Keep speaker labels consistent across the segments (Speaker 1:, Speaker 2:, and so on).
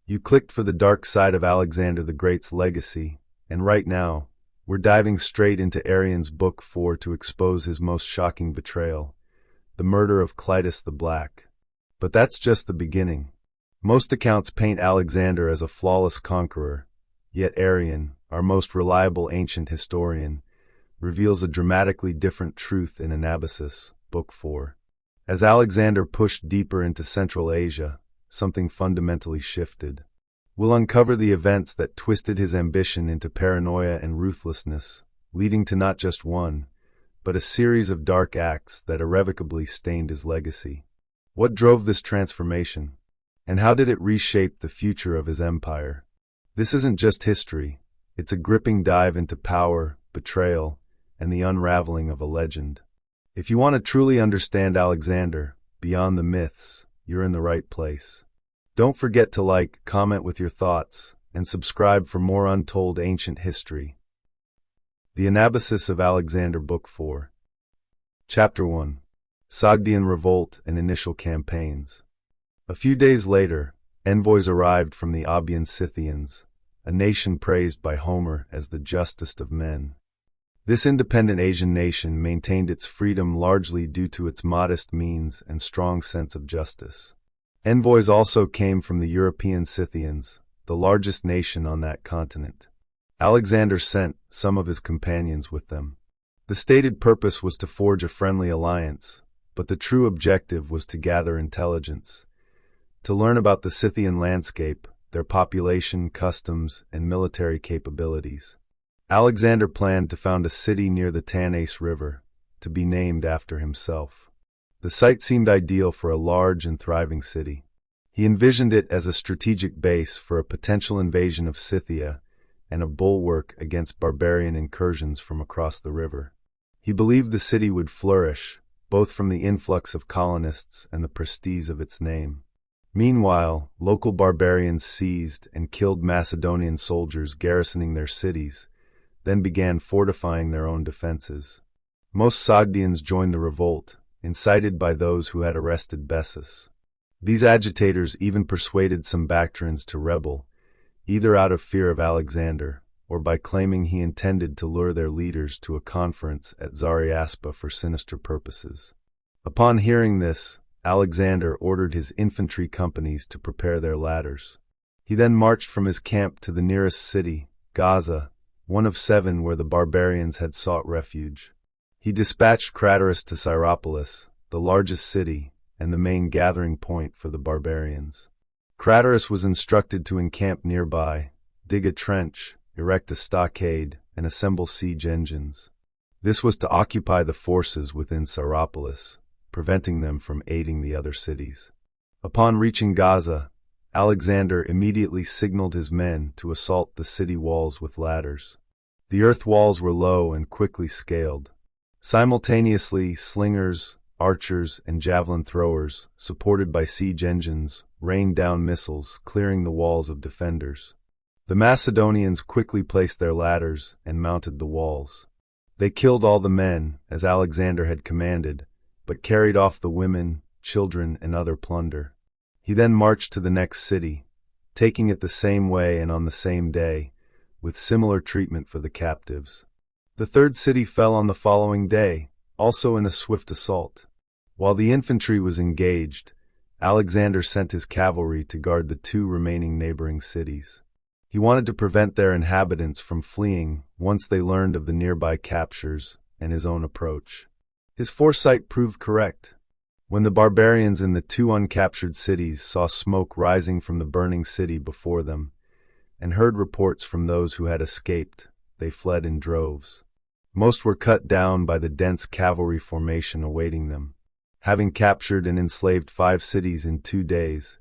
Speaker 1: You clicked for the dark side of Alexander the Great's legacy, and right now, we're diving straight into Arrian's Book 4 to expose his most shocking betrayal, the murder of Cleitus the Black. But that's just the beginning. Most accounts paint Alexander as a flawless conqueror, yet Arrian, our most reliable ancient historian, reveals a dramatically different truth in Anabasis, Book 4. As Alexander pushed deeper into Central Asia, something fundamentally shifted. We'll uncover the events that twisted his ambition into paranoia and ruthlessness, leading to not just one, but a series of dark acts that irrevocably stained his legacy. What drove this transformation? And how did it reshape the future of his empire? This isn't just history, it's a gripping dive into power, betrayal, and the unraveling of a legend. If you want to truly understand Alexander, beyond the myths, you're in the right place. Don't forget to like, comment with your thoughts, and subscribe for more untold ancient history. The Anabasis of Alexander, Book 4. Chapter 1. Sogdian Revolt and Initial Campaigns. A few days later, envoys arrived from the Obian Scythians, a nation praised by Homer as the justest of men. This independent Asian nation maintained its freedom largely due to its modest means and strong sense of justice. Envoys also came from the European Scythians, the largest nation on that continent. Alexander sent some of his companions with them. The stated purpose was to forge a friendly alliance, but the true objective was to gather intelligence, to learn about the Scythian landscape, their population, customs, and military capabilities. Alexander planned to found a city near the Tanais River, to be named after himself. The site seemed ideal for a large and thriving city. He envisioned it as a strategic base for a potential invasion of Scythia and a bulwark against barbarian incursions from across the river. He believed the city would flourish, both from the influx of colonists and the prestige of its name. Meanwhile, local barbarians seized and killed Macedonian soldiers garrisoning their cities, then began fortifying their own defenses. Most Sogdians joined the revolt, incited by those who had arrested Bessus. These agitators even persuaded some Bactrians to rebel, either out of fear of Alexander, or by claiming he intended to lure their leaders to a conference at Zariaspa for sinister purposes. Upon hearing this, Alexander ordered his infantry companies to prepare their ladders. He then marched from his camp to the nearest city, Gaza, one of 7 where the barbarians had sought refuge. He dispatched Clitus to Syropolis, the largest city, and the main gathering point for the barbarians. Clitus was instructed to encamp nearby, dig a trench, erect a stockade, and assemble siege engines. This was to occupy the forces within Syropolis, preventing them from aiding the other cities. Upon reaching Gaza, Alexander immediately signaled his men to assault the city walls with ladders. The earth walls were low and quickly scaled. Simultaneously, slingers, archers, and javelin throwers, supported by siege engines, rained down missiles, clearing the walls of defenders. The Macedonians quickly placed their ladders and mounted the walls. They killed all the men, as Alexander had commanded, but carried off the women, children, and other plunder. He then marched to the next city, taking it the same way and on the same day, with similar treatment for the captives. The third city fell on the following day, also in a swift assault. While the infantry was engaged, Alexander sent his cavalry to guard the 2 remaining neighboring cities. He wanted to prevent their inhabitants from fleeing once they learned of the nearby captures and his own approach. His foresight proved correct. When the barbarians in the 2 uncaptured cities saw smoke rising from the burning city before them, and heard reports from those who had escaped, they fled in droves. Most were cut down by the dense cavalry formation awaiting them. Having captured and enslaved 5 cities in 2 days,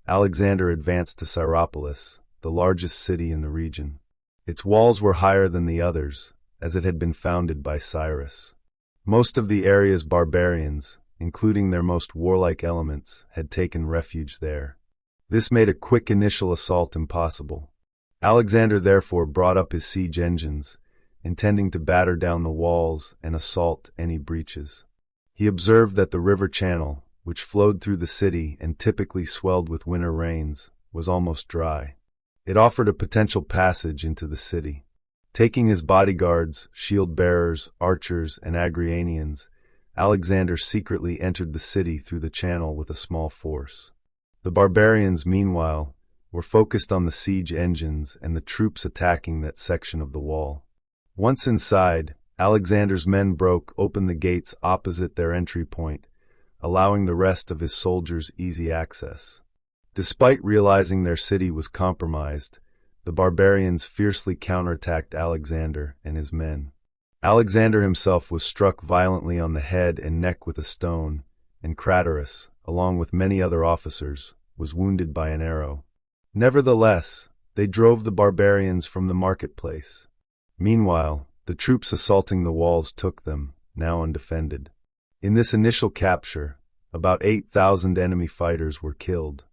Speaker 1: Alexander advanced to Syropolis, the largest city in the region. Its walls were higher than the others, as it had been founded by Cyrus. Most of the area's barbarians, including their most warlike elements, had taken refuge there. This made a quick initial assault impossible. Alexander therefore brought up his siege engines, intending to batter down the walls and assault any breaches. He observed that the river channel, which flowed through the city and typically swelled with winter rains, was almost dry. It offered a potential passage into the city. Taking his bodyguards, shield-bearers, archers, and Agrianians, Alexander secretly entered the city through the channel with a small force. The barbarians, meanwhile, were focused on the siege engines and the troops attacking that section of the wall. Once inside, Alexander's men broke open the gates opposite their entry point, allowing the rest of his soldiers easy access. Despite realizing their city was compromised, the barbarians fiercely counterattacked Alexander and his men. Alexander himself was struck violently on the head and neck with a stone, and Craterus, along with many other officers, was wounded by an arrow. Nevertheless, they drove the barbarians from the marketplace. Meanwhile, the troops assaulting the walls took them, now undefended. In this initial capture, about 8,000 enemy fighters were killed.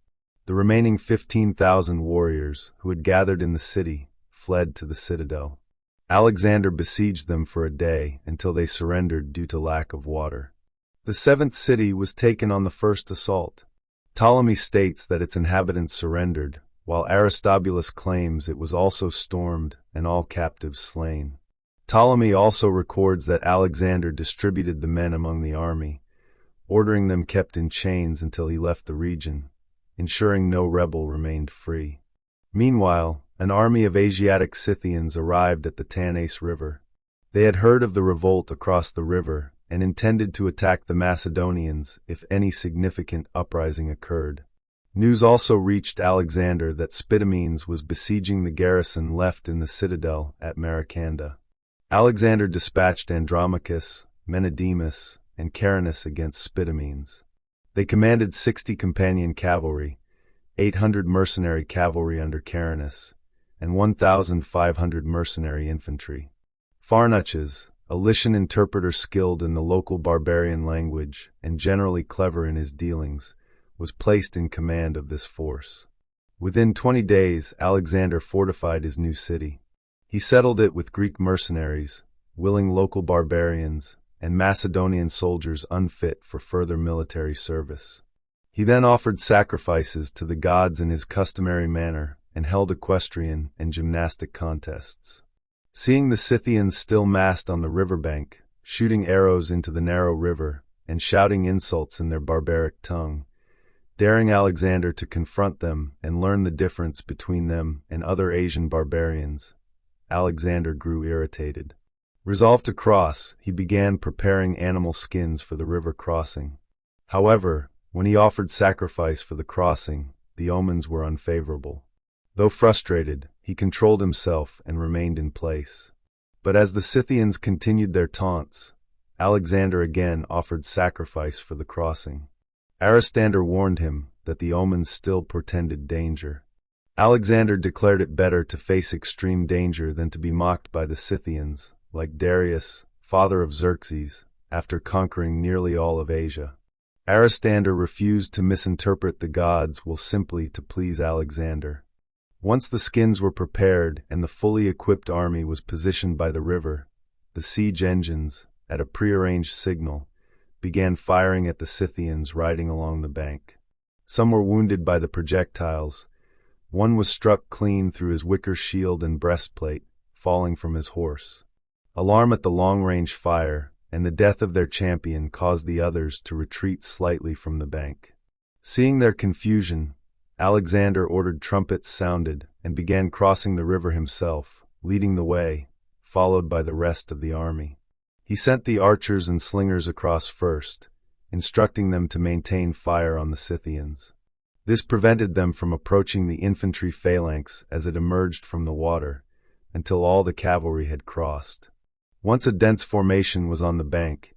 Speaker 1: The remaining 15,000 warriors, who had gathered in the city, fled to the citadel. Alexander besieged them for a day until they surrendered due to lack of water. The seventh city was taken on the first assault. Ptolemy states that its inhabitants surrendered, while Aristobulus claims it was also stormed and all captives slain. Ptolemy also records that Alexander distributed the men among the army, ordering them kept in chains until he left the region, ensuring no rebel remained free. Meanwhile, an army of Asiatic Scythians arrived at the Tanais River. They had heard of the revolt across the river and intended to attack the Macedonians if any significant uprising occurred. News also reached Alexander that Spitamenes was besieging the garrison left in the citadel at Maricanda. Alexander dispatched Andromachus, Menedemus, and Carinus against Spitamenes. They commanded 60 companion cavalry, 800 mercenary cavalry under Carinus, and 1,500 mercenary infantry. Pharnaces, a Lycian interpreter skilled in the local barbarian language and generally clever in his dealings, was placed in command of this force. Within 20 days, Alexander fortified his new city. He settled it with Greek mercenaries, willing local barbarians, and Macedonian soldiers unfit for further military service. He then offered sacrifices to the gods in his customary manner and held equestrian and gymnastic contests. Seeing the Scythians still massed on the riverbank, shooting arrows into the narrow river, and shouting insults in their barbaric tongue, daring Alexander to confront them and learn the difference between them and other Asian barbarians, Alexander grew irritated. Resolved to cross, he began preparing animal skins for the river crossing. However, when he offered sacrifice for the crossing, the omens were unfavorable. Though frustrated, he controlled himself and remained in place. But as the Scythians continued their taunts, Alexander again offered sacrifice for the crossing. Aristander warned him that the omens still portended danger. Alexander declared it better to face extreme danger than to be mocked by the Scythians, like Darius, father of Xerxes, after conquering nearly all of Asia. Aristander refused to misinterpret the gods simply to please Alexander. Once the skins were prepared and the fully equipped army was positioned by the river, the siege engines, at a prearranged signal, began firing at the Scythians riding along the bank. Some were wounded by the projectiles. One was struck clean through his wicker shield and breastplate, falling from his horse. Alarm at the long-range fire and the death of their champion caused the others to retreat slightly from the bank. Seeing their confusion, Alexander ordered trumpets sounded and began crossing the river himself, leading the way, followed by the rest of the army. He sent the archers and slingers across first, instructing them to maintain fire on the Scythians. This prevented them from approaching the infantry phalanx as it emerged from the water, until all the cavalry had crossed. Once a dense formation was on the bank,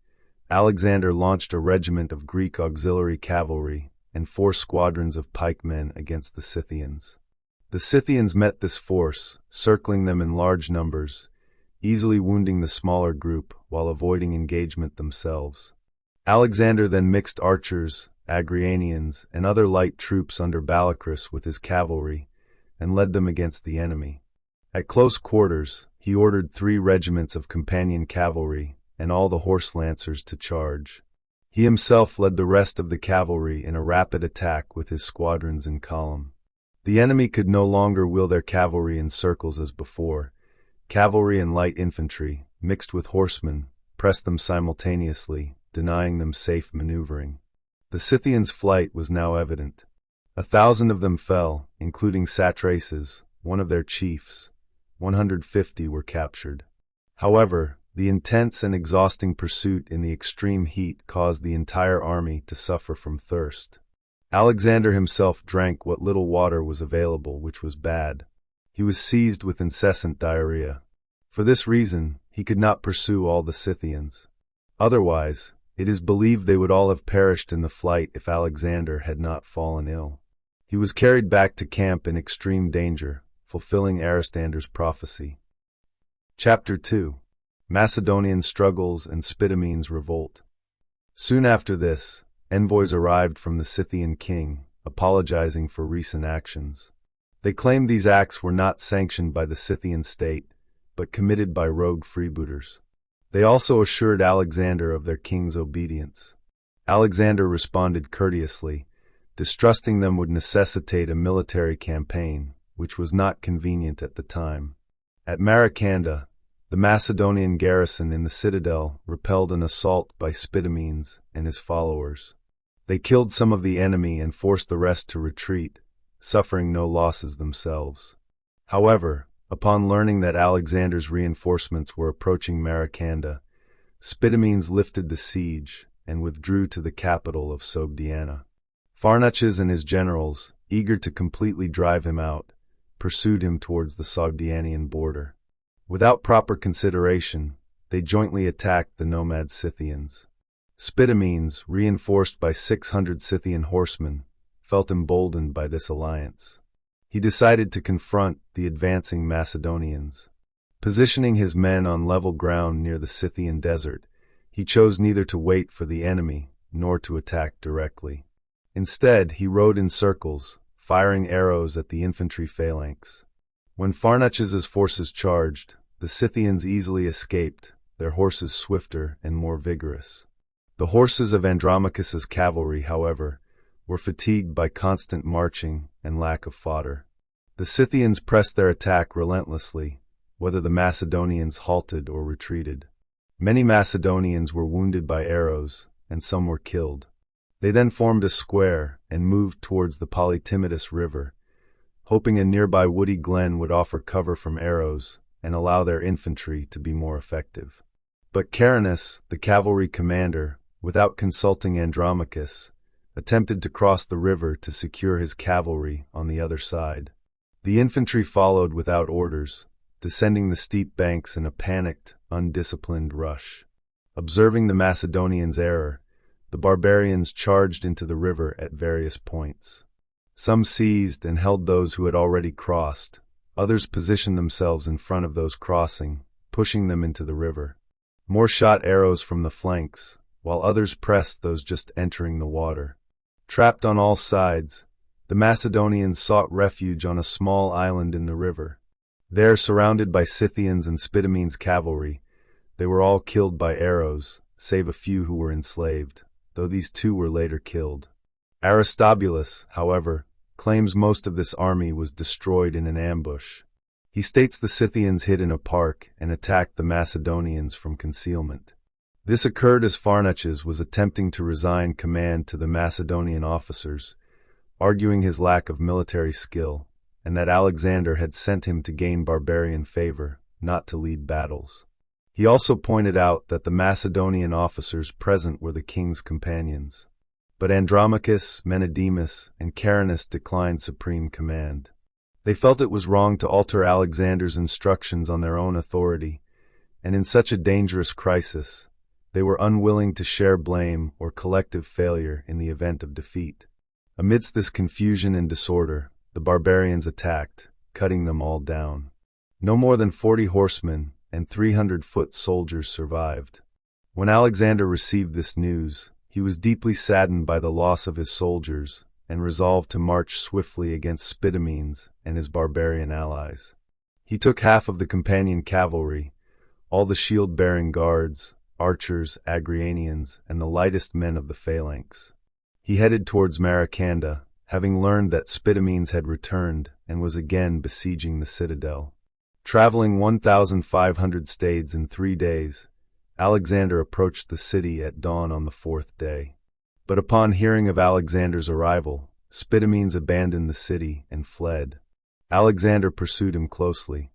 Speaker 1: Alexander launched a regiment of Greek auxiliary cavalry and 4 squadrons of pikemen against the Scythians. The Scythians met this force, circling them in large numbers, easily wounding the smaller group while avoiding engagement themselves. Alexander then mixed archers, Agrianians, and other light troops under Balacrus with his cavalry, and led them against the enemy. At close quarters, he ordered 3 regiments of companion cavalry and all the horse lancers to charge. He himself led the rest of the cavalry in a rapid attack with his squadrons in column. The enemy could no longer wheel their cavalry in circles as before. Cavalry and light infantry, mixed with horsemen, pressed them simultaneously, denying them safe maneuvering. The Scythians' flight was now evident. 1,000 of them fell, including Satraces, one of their chiefs. 150 were captured. However, the intense and exhausting pursuit in the extreme heat caused the entire army to suffer from thirst. Alexander himself drank what little water was available, which was bad. He was seized with incessant diarrhea. For this reason, he could not pursue all the Scythians. Otherwise, it is believed they would all have perished in the flight if Alexander had not fallen ill. He was carried back to camp in extreme danger, fulfilling Aristander's prophecy. Chapter 2. Macedonian Struggles and Spitamenes' Revolt. Soon after this, envoys arrived from the Scythian king, apologizing for recent actions. They claimed these acts were not sanctioned by the Scythian state, but committed by rogue freebooters. They also assured Alexander of their king's obedience. Alexander responded courteously, distrusting them would necessitate a military campaign, which was not convenient at the time. At Maracanda, the Macedonian garrison in the citadel repelled an assault by Spitamenes and his followers. They killed some of the enemy and forced the rest to retreat, suffering no losses themselves. However, upon learning that Alexander's reinforcements were approaching Maracanda, Spitamenes lifted the siege and withdrew to the capital of Sogdiana. Pharnaces and his generals, eager to completely drive him out, pursued him towards the Sogdianian border. Without proper consideration, they jointly attacked the nomad Scythians. Spitamenes, reinforced by 600 Scythian horsemen, felt emboldened by this alliance. He decided to confront the advancing Macedonians. Positioning his men on level ground near the Scythian desert, he chose neither to wait for the enemy nor to attack directly. Instead, he rode in circles, firing arrows at the infantry phalanx. When Pharnaces' forces charged, the Scythians easily escaped, their horses swifter and more vigorous. The horses of Andromachus's cavalry, however, were fatigued by constant marching and lack of fodder. The Scythians pressed their attack relentlessly, whether the Macedonians halted or retreated. Many Macedonians were wounded by arrows, and some were killed. They then formed a square and moved towards the Polytimetus River, hoping a nearby woody glen would offer cover from arrows and allow their infantry to be more effective. But Carinus, the cavalry commander, without consulting Andromachus, attempted to cross the river to secure his cavalry on the other side. The infantry followed without orders, descending the steep banks in a panicked, undisciplined rush. Observing the Macedonians' error, the barbarians charged into the river at various points. Some seized and held those who had already crossed. Others positioned themselves in front of those crossing, pushing them into the river. More shot arrows from the flanks, while others pressed those just entering the water. Trapped on all sides, the Macedonians sought refuge on a small island in the river. There, surrounded by Scythians and Spitamenes' cavalry, they were all killed by arrows, save a few who were enslaved, though these too were later killed. Aristobulus, however, claims most of this army was destroyed in an ambush. He states the Scythians hid in a park and attacked the Macedonians from concealment. This occurred as Pharnaces was attempting to resign command to the Macedonian officers, arguing his lack of military skill, and that Alexander had sent him to gain barbarian favor, not to lead battles. He also pointed out that the Macedonian officers present were the king's companions. But Andromachus, Menedemus, and Carinus declined supreme command. They felt it was wrong to alter Alexander's instructions on their own authority, and in such a dangerous crisis, they were unwilling to share blame or collective failure in the event of defeat. Amidst this confusion and disorder, the barbarians attacked, cutting them all down. No more than 40 horsemen and 300 foot soldiers survived. When Alexander received this news, he was deeply saddened by the loss of his soldiers and resolved to march swiftly against Spitamenes and his barbarian allies. He took half of the companion cavalry, all the shield-bearing guards, archers, Agrianians, and the lightest men of the phalanx. He headed towards Maracanda, having learned that Spitamenes had returned and was again besieging the citadel. Traveling 1,500 stades in 3 days, Alexander approached the city at dawn on the 4th day. But upon hearing of Alexander's arrival, Spitamenes abandoned the city and fled. Alexander pursued him closely.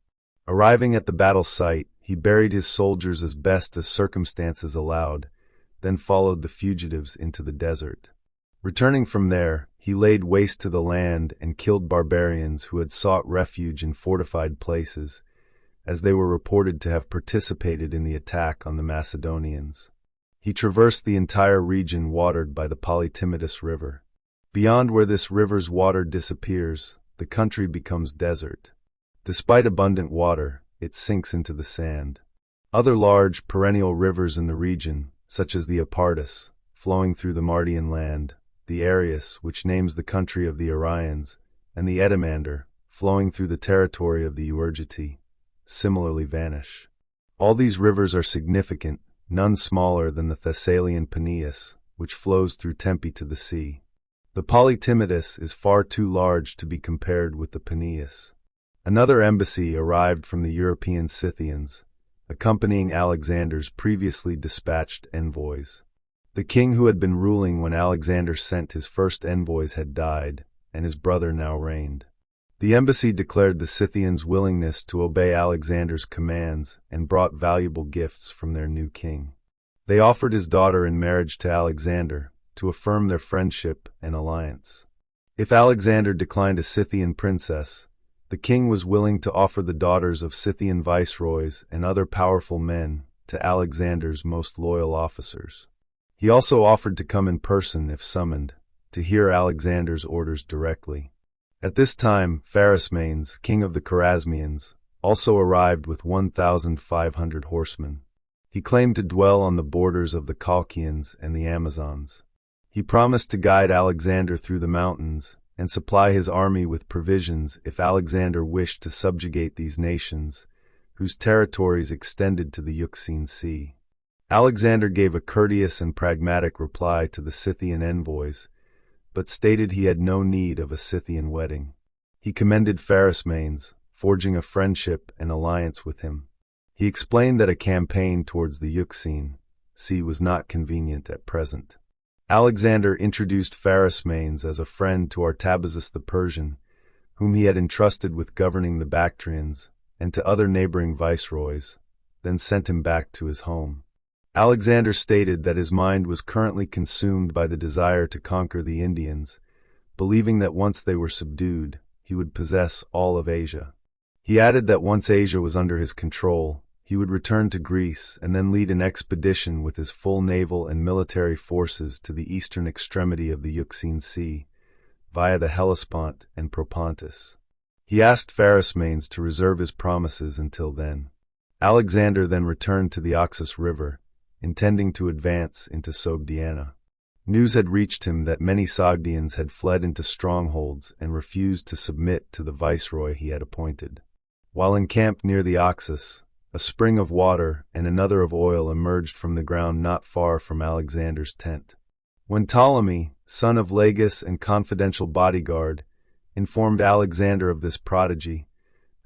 Speaker 1: Arriving at the battle site, he buried his soldiers as best as circumstances allowed, then followed the fugitives into the desert. Returning from there, he laid waste to the land and killed barbarians who had sought refuge in fortified places, as they were reported to have participated in the attack on the Macedonians. He traversed the entire region watered by the Polytimetus River. Beyond where this river's water disappears, the country becomes desert. Despite abundant water, it sinks into the sand. Other large, perennial rivers in the region, such as the Apartus, flowing through the Mardian land, the Arius, which names the country of the Arrians, and the Etymander, flowing through the territory of the Euergeti, similarly vanish. All these rivers are significant, none smaller than the Thessalian Peneus, which flows through Tempe to the sea. The Polytimetus is far too large to be compared with the Peneus. Another embassy arrived from the European Scythians, accompanying Alexander's previously dispatched envoys. The king who had been ruling when Alexander sent his first envoys had died, and his brother now reigned. The embassy declared the Scythians' willingness to obey Alexander's commands and brought valuable gifts from their new king. They offered his daughter in marriage to Alexander, to affirm their friendship and alliance. If Alexander declined a Scythian princess, the king was willing to offer the daughters of Scythian viceroys and other powerful men to Alexander's most loyal officers. He also offered to come in person if summoned, to hear Alexander's orders directly. At this time, Pharasmanes, king of the Chorasmians, also arrived with 1,500 horsemen. He claimed to dwell on the borders of the Colchians and the Amazons. He promised to guide Alexander through the mountains and supply his army with provisions if Alexander wished to subjugate these nations, whose territories extended to the Euxine Sea. Alexander gave a courteous and pragmatic reply to the Scythian envoys, but stated he had no need of a Scythian wedding. He commended Pharasmanes, forging a friendship and alliance with him. He explained that a campaign towards the Euxine Sea was not convenient at present. Alexander introduced Pharasmanes as a friend to Artabazus the Persian, whom he had entrusted with governing the Bactrians, and to other neighboring viceroys, then sent him back to his home. Alexander stated that his mind was currently consumed by the desire to conquer the Indians, believing that once they were subdued, he would possess all of Asia. He added that once Asia was under his control, he would return to Greece and then lead an expedition with his full naval and military forces to the eastern extremity of the Euxine Sea, via the Hellespont and Propontis. He asked Pharasmanes to reserve his promises until then. Alexander then returned to the Oxus River, intending to advance into Sogdiana. News had reached him that many Sogdians had fled into strongholds and refused to submit to the viceroy he had appointed. While encamped near the Oxus, a spring of water and another of oil emerged from the ground not far from Alexander's tent. When Ptolemy, son of Lagus and confidential bodyguard, informed Alexander of this prodigy,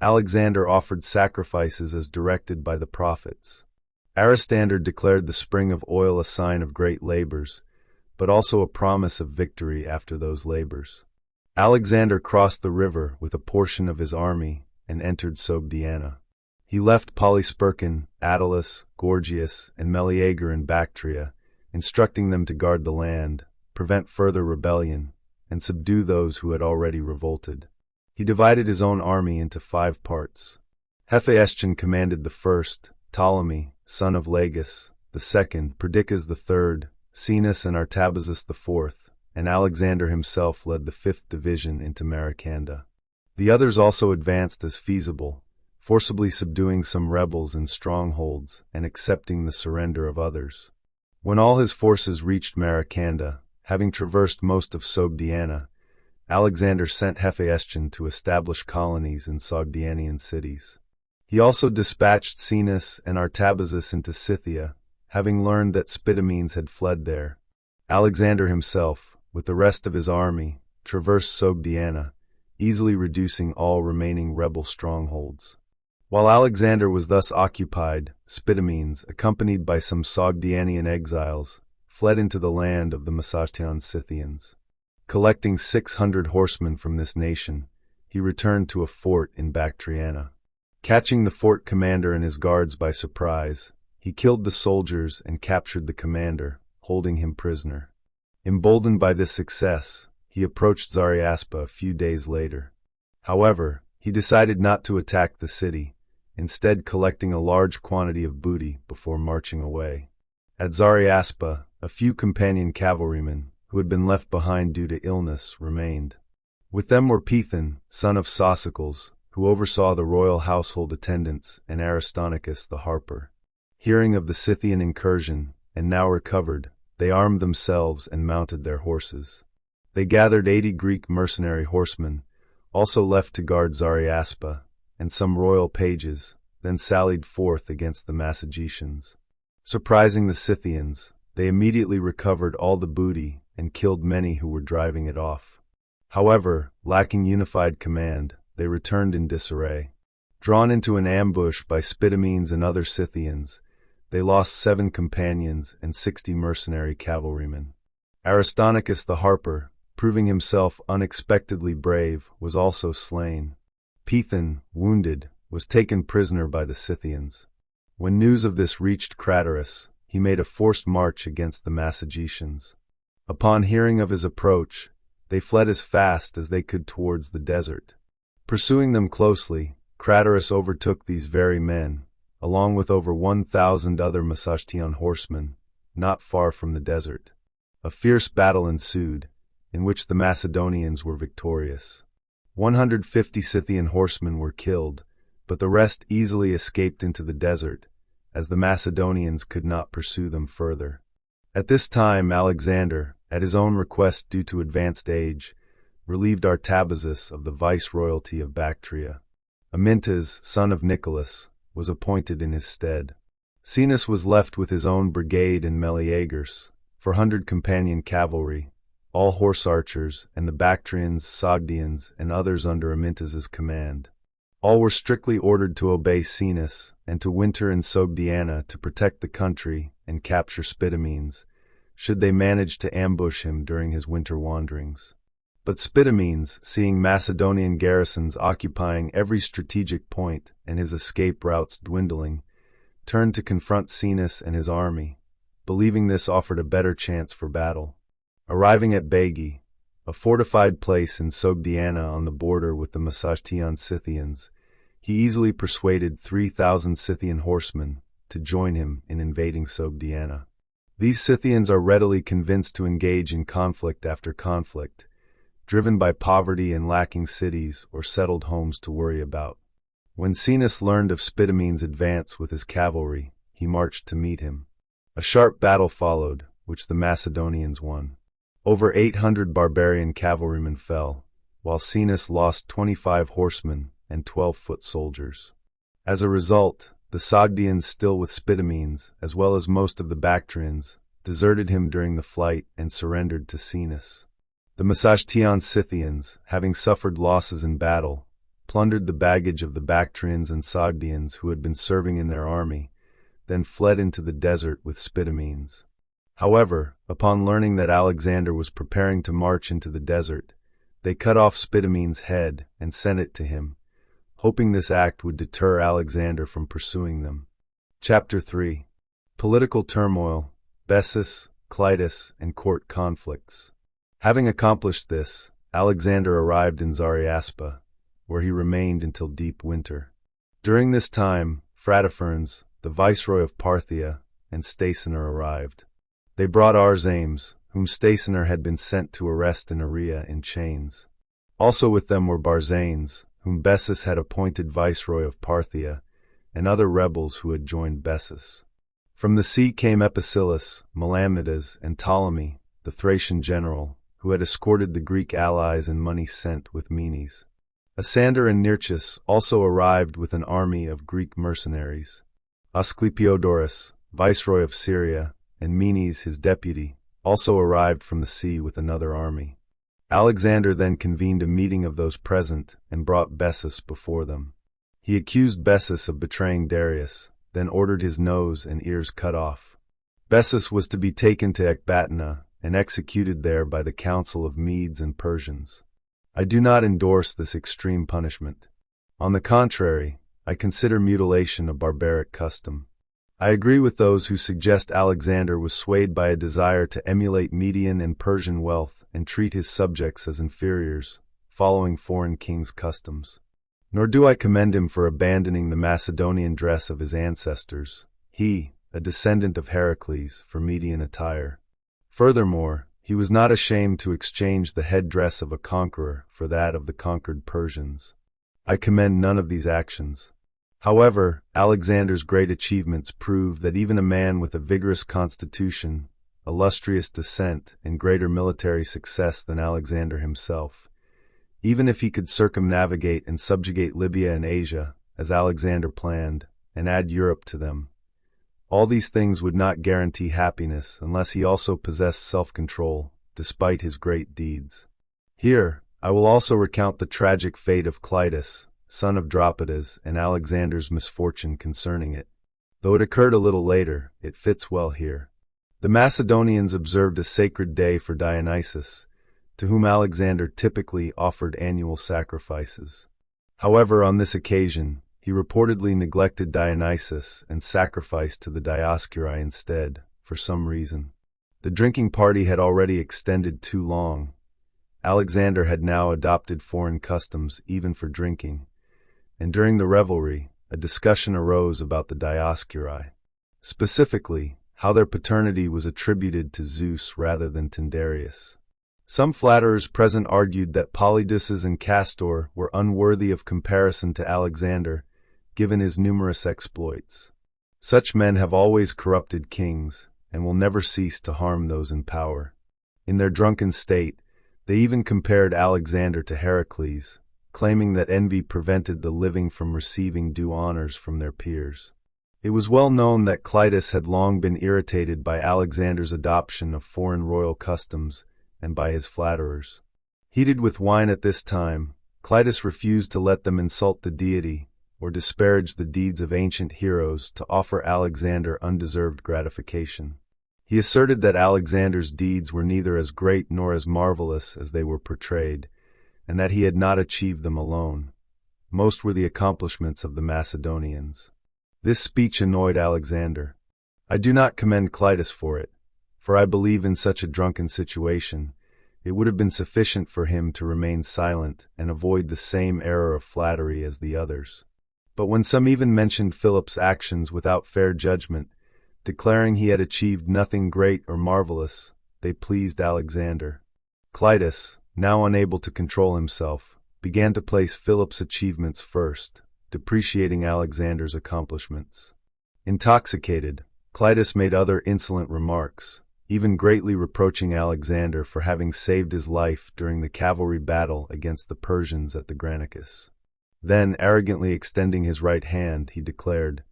Speaker 1: Alexander offered sacrifices as directed by the prophets. Aristander declared the spring of oil a sign of great labors, but also a promise of victory after those labors. Alexander crossed the river with a portion of his army and entered Sogdiana. He left Polysperchon, Attalus, Gorgias, and Meleager in Bactria, instructing them to guard the land, prevent further rebellion, and subdue those who had already revolted. He divided his own army into 5 parts. Hephaestion commanded the first, Ptolemy, son of Lagus, the second, Perdiccas the third, Cenas and Artabazus the fourth, and Alexander himself led the 5th division into Maricanda. The others also advanced as feasible, forcibly subduing some rebels in strongholds and accepting the surrender of others. When all his forces reached Maricanda, having traversed most of Sogdiana, Alexander sent Hephaestion to establish colonies in Sogdianian cities. He also dispatched Cenas and Artabazus into Scythia, having learned that Spitamenes had fled there. Alexander himself, with the rest of his army, traversed Sogdiana, easily reducing all remaining rebel strongholds. While Alexander was thus occupied, Spitamenes, accompanied by some Sogdianian exiles, fled into the land of the Macedonian Scythians. Collecting 600 horsemen from this nation, he returned to a fort in Bactriana. Catching the fort commander and his guards by surprise, he killed the soldiers and captured the commander, holding him prisoner. Emboldened by this success, he approached Zariaspa a few days later. However, he decided not to attack the city, instead collecting a large quantity of booty before marching away. At Zariaspa, a few companion cavalrymen, who had been left behind due to illness, remained. With them were Pethan, son of Sosicles, who oversaw the royal household attendants, and Aristarchus the harper. Hearing of the Scythian incursion, and now recovered, they armed themselves and mounted their horses. They gathered 80 Greek mercenary horsemen, also left to guard Zariaspa, and some royal pages, then sallied forth against the Macedonians. Surprising the Scythians, they immediately recovered all the booty and killed many who were driving it off. However, lacking unified command, they returned in disarray. Drawn into an ambush by Spitamenes and other Scythians, they lost 7 companions and 60 mercenary cavalrymen. Aristarchus the harper, proving himself unexpectedly brave, was also slain. Pethan, wounded, was taken prisoner by the Scythians. When news of this reached Clitus, he made a forced march against the Macedonians. Upon hearing of his approach, they fled as fast as they could towards the desert. Pursuing them closely, Clitus overtook these very men, along with over 1,000 other Macedonian horsemen, not far from the desert. A fierce battle ensued, in which the Macedonians were victorious. 150 Scythian horsemen were killed, but the rest easily escaped into the desert, as the Macedonians could not pursue them further. At this time Alexander, at his own request due to advanced age, relieved Artabazus of the viceroyalty of Bactria. Amyntas, son of Nicholas, was appointed in his stead. Caenus was left with his own brigade and Meleagers, 400 companion cavalry, all horse archers, and the Bactrians, Sogdians, and others under Amyntas's command. All were strictly ordered to obey Caenus and to winter in Sogdiana to protect the country and capture Spitamenes, should they manage to ambush him during his winter wanderings. But Spitamenes, seeing Macedonian garrisons occupying every strategic point and his escape routes dwindling, turned to confront Caenus and his army, believing this offered a better chance for battle. Arriving at Bagi, a fortified place in Sogdiana on the border with the Macedonian Scythians, he easily persuaded 3,000 Scythian horsemen to join him in invading Sogdiana. These Scythians are readily convinced to engage in conflict after conflict, driven by poverty and lacking cities or settled homes to worry about. When Caenus learned of Spitamenes' advance with his cavalry, he marched to meet him. A sharp battle followed, which the Macedonians won. Over 800 barbarian cavalrymen fell, while Caenus lost 25 horsemen and 12 foot soldiers. As a result, the Sogdians, still with Spitamenes, as well as most of the Bactrians, deserted him during the flight and surrendered to Caenus. The Macedonian Scythians, having suffered losses in battle, plundered the baggage of the Bactrians and Sogdians who had been serving in their army, then fled into the desert with Spitamenes. However, upon learning that Alexander was preparing to march into the desert, they cut off Spitamenes' head and sent it to him, hoping this act would deter Alexander from pursuing them. Chapter 3. Political Turmoil, Bessus, Clitus, and Court Conflicts. Having accomplished this, Alexander arrived in Zariaspa, where he remained until deep winter. During this time, Phrataphernes, the viceroy of Parthia, and Stasanor arrived. They brought Arzames, whom Stasanor had been sent to arrest in Arria in chains. Also with them were Barzanes, whom Bessus had appointed viceroy of Parthia, and other rebels who had joined Bessus. From the sea came Epicillus, Melamidas, and Ptolemy, the Thracian general, who had escorted the Greek allies and money sent with Menes. Asander and Nearchus also arrived with an army of Greek mercenaries. Asclepiodorus, viceroy of Syria, and Menes, his deputy, also arrived from the sea with another army. Alexander then convened a meeting of those present and brought Bessus before them. He accused Bessus of betraying Darius, then ordered his nose and ears cut off. Bessus was to be taken to Ecbatana and executed there by the council of Medes and Persians. I do not endorse this extreme punishment. On the contrary, I consider mutilation a barbaric custom. I agree with those who suggest Alexander was swayed by a desire to emulate Median and Persian wealth and treat his subjects as inferiors, following foreign kings' customs. Nor do I commend him for abandoning the Macedonian dress of his ancestors, he, a descendant of Heracles, for Median attire. Furthermore, he was not ashamed to exchange the headdress of a conqueror for that of the conquered Persians. I commend none of these actions. However, Alexander's great achievements prove that even a man with a vigorous constitution, illustrious descent, and greater military success than Alexander himself, even if he could circumnavigate and subjugate Libya and Asia, as Alexander planned, and add Europe to them, all these things would not guarantee happiness unless he also possessed self-control, despite his great deeds. Here, I will also recount the tragic fate of Clitus, son of Dropidas, and Alexander's misfortune concerning it. Though it occurred a little later, it fits well here. The Macedonians observed a sacred day for Dionysus, to whom Alexander typically offered annual sacrifices. However, on this occasion, he reportedly neglected Dionysus and sacrificed to the Dioscuri instead, for some reason. The drinking party had already extended too long. Alexander had now adopted foreign customs even for drinking, and during the revelry, a discussion arose about the Dioscuri. Specifically, how their paternity was attributed to Zeus rather than Tyndareus. Some flatterers present argued that Polydeuces and Castor were unworthy of comparison to Alexander, given his numerous exploits. Such men have always corrupted kings, and will never cease to harm those in power. In their drunken state, they even compared Alexander to Heracles, claiming that envy prevented the living from receiving due honors from their peers. It was well known that Clitus had long been irritated by Alexander's adoption of foreign royal customs and by his flatterers. Heated with wine at this time, Clitus refused to let them insult the deity or disparage the deeds of ancient heroes to offer Alexander undeserved gratification. He asserted that Alexander's deeds were neither as great nor as marvelous as they were portrayed, and that he had not achieved them alone. Most were the accomplishments of the Macedonians. This speech annoyed Alexander. I do not commend Clitus for it, for I believe in such a drunken situation, it would have been sufficient for him to remain silent and avoid the same error of flattery as the others. But when some even mentioned Philip's actions without fair judgment, declaring he had achieved nothing great or marvelous, they pleased Alexander. Clitus, now unable to control himself, began to place Philip's achievements first, depreciating Alexander's accomplishments. Intoxicated, Clitus made other insolent remarks, even greatly reproaching Alexander for having saved his life during the cavalry battle against the Persians at the Granicus. Then, arrogantly extending his right hand, he declared,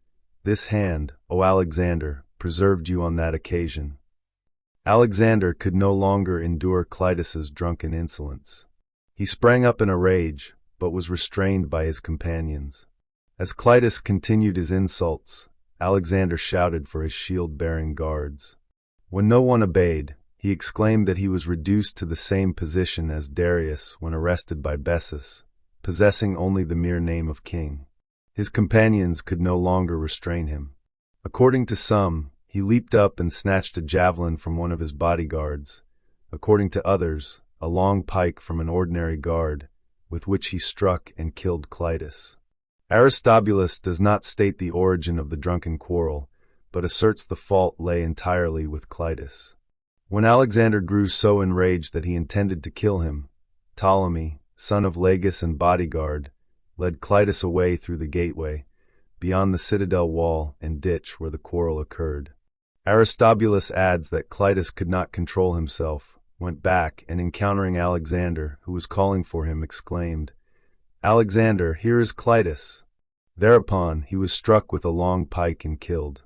Speaker 1: "This hand, O Alexander, preserved you on that occasion." Alexander could no longer endure Clitus's drunken insolence. He sprang up in a rage, but was restrained by his companions. As Clitus continued his insults, Alexander shouted for his shield-bearing guards. When no one obeyed, he exclaimed that he was reduced to the same position as Darius when arrested by Bessus, possessing only the mere name of king. His companions could no longer restrain him. According to some, he leaped up and snatched a javelin from one of his bodyguards. According to others, a long pike from an ordinary guard, with which he struck and killed Clitus. Aristobulus does not state the origin of the drunken quarrel, but asserts the fault lay entirely with Clitus. When Alexander grew so enraged that he intended to kill him, Ptolemy, son of Lagus and bodyguard, led Clitus away through the gateway, beyond the citadel wall and ditch where the quarrel occurred. Aristobulus adds that Clitus could not control himself, went back, and encountering Alexander, who was calling for him, exclaimed, "Alexander, here is Clitus." Thereupon he was struck with a long pike and killed.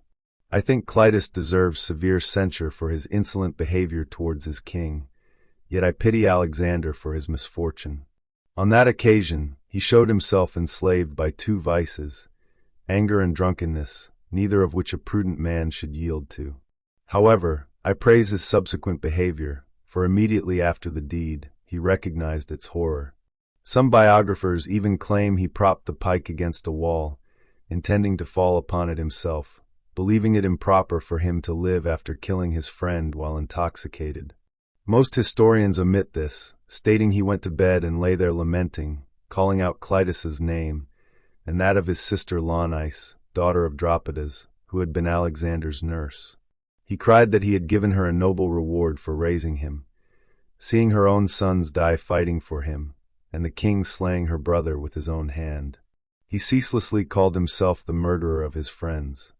Speaker 1: I think Clitus deserves severe censure for his insolent behavior towards his king, yet I pity Alexander for his misfortune. On that occasion, he showed himself enslaved by two vices, anger and drunkenness, neither of which a prudent man should yield to. However, I praise his subsequent behavior, for immediately after the deed, he recognized its horror. Some biographers even claim he propped the pike against a wall, intending to fall upon it himself, believing it improper for him to live after killing his friend while intoxicated. Most historians omit this, stating he went to bed and lay there lamenting, calling out Clitus's name, and that of his sister Laonice, daughter of Dropidas, who had been Alexander's nurse. He cried that he had given her a noble reward for raising him, seeing her own sons die fighting for him, and the king slaying her brother with his own hand. He ceaselessly called himself the murderer of his friends.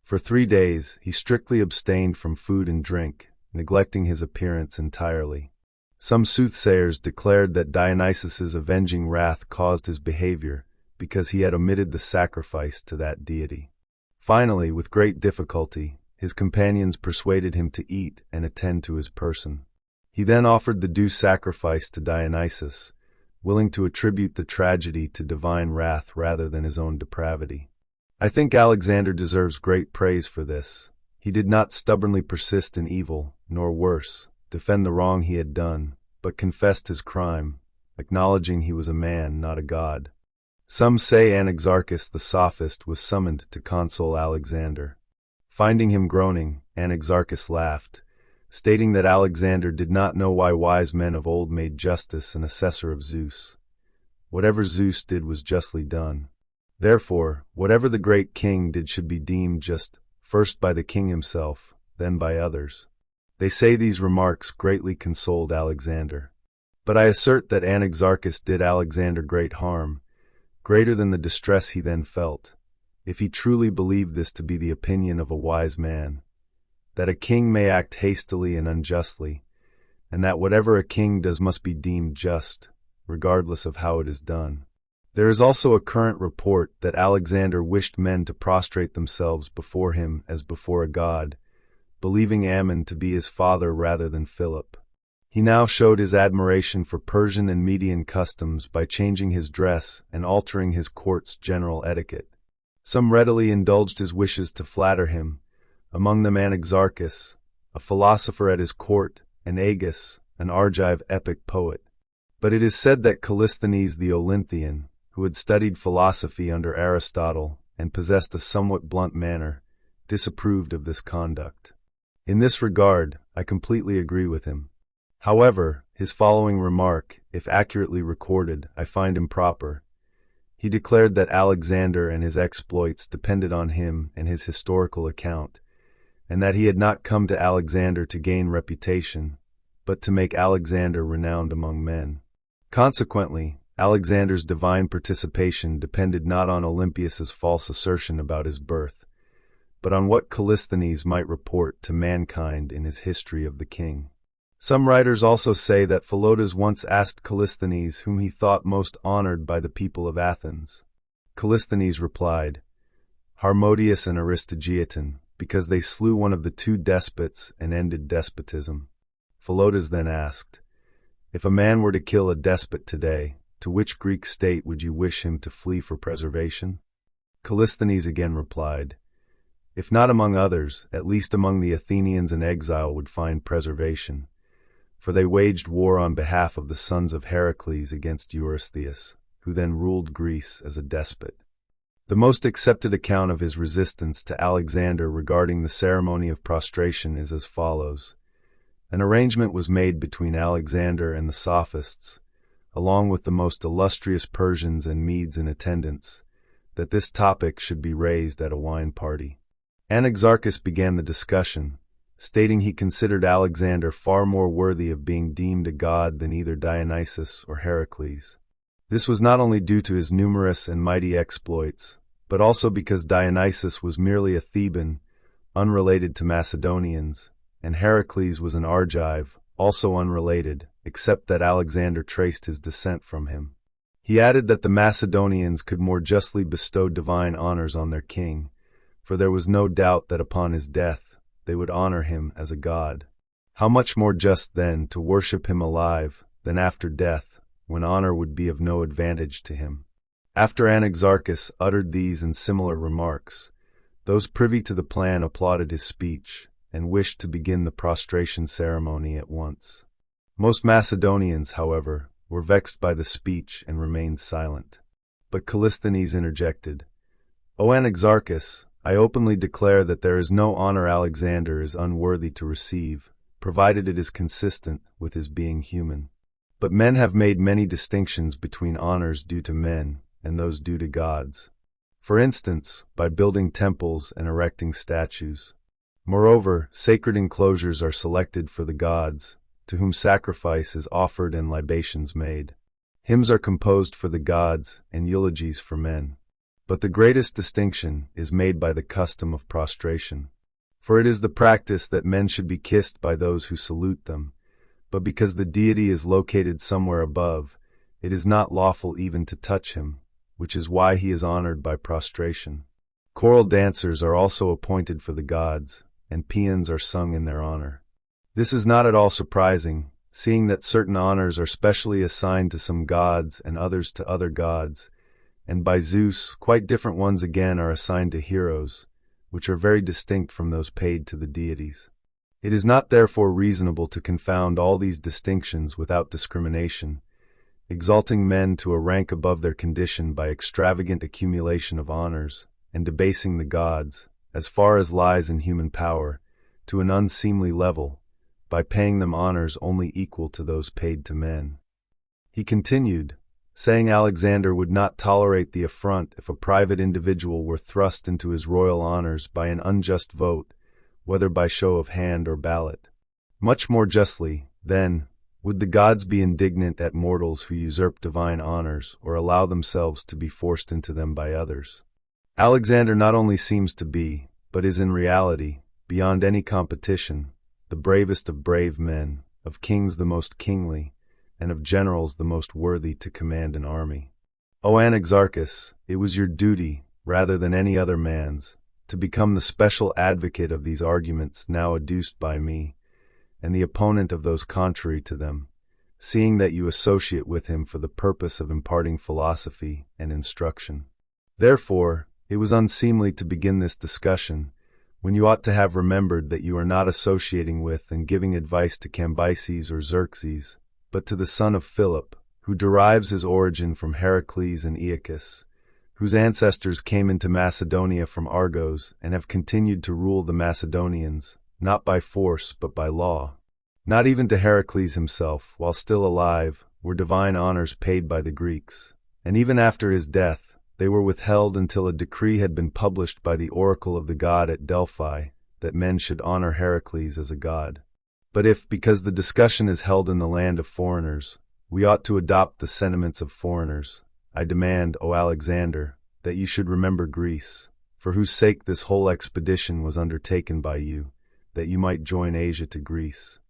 Speaker 1: For 3 days he strictly abstained from food and drink, neglecting his appearance entirely. Some soothsayers declared that Dionysus's avenging wrath caused his behavior because he had omitted the sacrifice to that deity. Finally, with great difficulty, his companions persuaded him to eat and attend to his person. He then offered the due sacrifice to Dionysus, willing to attribute the tragedy to divine wrath rather than his own depravity. I think Alexander deserves great praise for this. He did not stubbornly persist in evil, nor worse, defend the wrong he had done, but confessed his crime, acknowledging he was a man, not a god. Some say Anaxarchus the sophist was summoned to console Alexander. Finding him groaning, Anaxarchus laughed, stating that Alexander did not know why wise men of old made justice an assessor of Zeus. Whatever Zeus did was justly done. Therefore, whatever the great king did should be deemed just, first by the king himself, then by others. They say these remarks greatly consoled Alexander. But I assert that Anaxarchus did Alexander great harm, greater than the distress he then felt, if he truly believed this to be the opinion of a wise man, that a king may act hastily and unjustly, and that whatever a king does must be deemed just, regardless of how it is done. There is also a current report that Alexander wished men to prostrate themselves before him as before a god, believing Ammon to be his father rather than Philip. He now showed his admiration for Persian and Median customs by changing his dress and altering his court's general etiquette. Some readily indulged his wishes to flatter him, among them Anaxarchus, a philosopher at his court, and Agis, an Argive epic poet. But it is said that Callisthenes the Olynthian, who had studied philosophy under Aristotle and possessed a somewhat blunt manner, disapproved of this conduct. In this regard, I completely agree with him. However, his following remark, if accurately recorded, I find improper. He declared that Alexander and his exploits depended on him and his historical account, and that he had not come to Alexander to gain reputation, but to make Alexander renowned among men. Consequently, Alexander's divine participation depended not on Olympias's false assertion about his birth, but on what Callisthenes might report to mankind in his history of the king. Some writers also say that Philotas once asked Callisthenes whom he thought most honored by the people of Athens. Callisthenes replied, Harmodius and Aristogiton, because they slew one of the two despots and ended despotism. Philotas then asked, if a man were to kill a despot today, to which Greek state would you wish him to flee for preservation? Callisthenes again replied, if not among others, at least among the Athenians in exile would find preservation, for they waged war on behalf of the sons of Heracles against Eurystheus, who then ruled Greece as a despot. The most accepted account of his resistance to Alexander regarding the ceremony of prostration is as follows. An arrangement was made between Alexander and the Sophists, along with the most illustrious Persians and Medes in attendance, that this topic should be raised at a wine party. Anaxarchus began the discussion, stating he considered Alexander far more worthy of being deemed a god than either Dionysus or Heracles. This was not only due to his numerous and mighty exploits, but also because Dionysus was merely a Theban, unrelated to Macedonians, and Heracles was an Argive, also unrelated, except that Alexander traced his descent from him. He added that the Macedonians could more justly bestow divine honors on their king, for there was no doubt that upon his death they would honor him as a god. How much more just, then, to worship him alive than after death, when honor would be of no advantage to him. After Anaxarchus uttered these and similar remarks, those privy to the plan applauded his speech, and wished to begin the prostration ceremony at once. Most Macedonians, however, were vexed by the speech and remained silent. But Callisthenes interjected, "O Anaxarchus, I openly declare that there is no honor Alexander is unworthy to receive, provided it is consistent with his being human. But men have made many distinctions between honors due to men and those due to gods. For instance, by building temples and erecting statues. Moreover, sacred enclosures are selected for the gods, to whom sacrifice is offered and libations made. Hymns are composed for the gods and eulogies for men. But the greatest distinction is made by the custom of prostration. For it is the practice that men should be kissed by those who salute them, but because the deity is located somewhere above, it is not lawful even to touch him, which is why he is honored by prostration. Choral dancers are also appointed for the gods, and paeans are sung in their honor. This is not at all surprising, seeing that certain honors are specially assigned to some gods and others to other gods, and by Zeus, quite different ones again are assigned to heroes, which are very distinct from those paid to the deities. It is not therefore reasonable to confound all these distinctions without discrimination, exalting men to a rank above their condition by extravagant accumulation of honors, and debasing the gods, as far as lies in human power, to an unseemly level, by paying them honors only equal to those paid to men." He continued, saying Alexander would not tolerate the affront if a private individual were thrust into his royal honors by an unjust vote, whether by show of hand or ballot. Much more justly, then, would the gods be indignant at mortals who usurp divine honors or allow themselves to be forced into them by others. Alexander not only seems to be, but is in reality, beyond any competition, the bravest of brave men, of kings the most kingly, and of generals the most worthy to command an army. O Anaxarchus, it was your duty, rather than any other man's, to become the special advocate of these arguments now adduced by me, and the opponent of those contrary to them, seeing that you associate with him for the purpose of imparting philosophy and instruction. Therefore, it was unseemly to begin this discussion, when you ought to have remembered that you are not associating with and giving advice to Cambyses or Xerxes, but to the son of Philip, who derives his origin from Heracles and Aeacus, whose ancestors came into Macedonia from Argos and have continued to rule the Macedonians, not by force but by law. Not even to Heracles himself, while still alive, were divine honors paid by the Greeks, and even after his death, they were withheld until a decree had been published by the oracle of the god at Delphi that men should honor Heracles as a god. But if, because the discussion is held in the land of foreigners, we ought to adopt the sentiments of foreigners, I demand, O Alexander, that you should remember Greece, for whose sake this whole expedition was undertaken by you, that you might join Asia to Greece.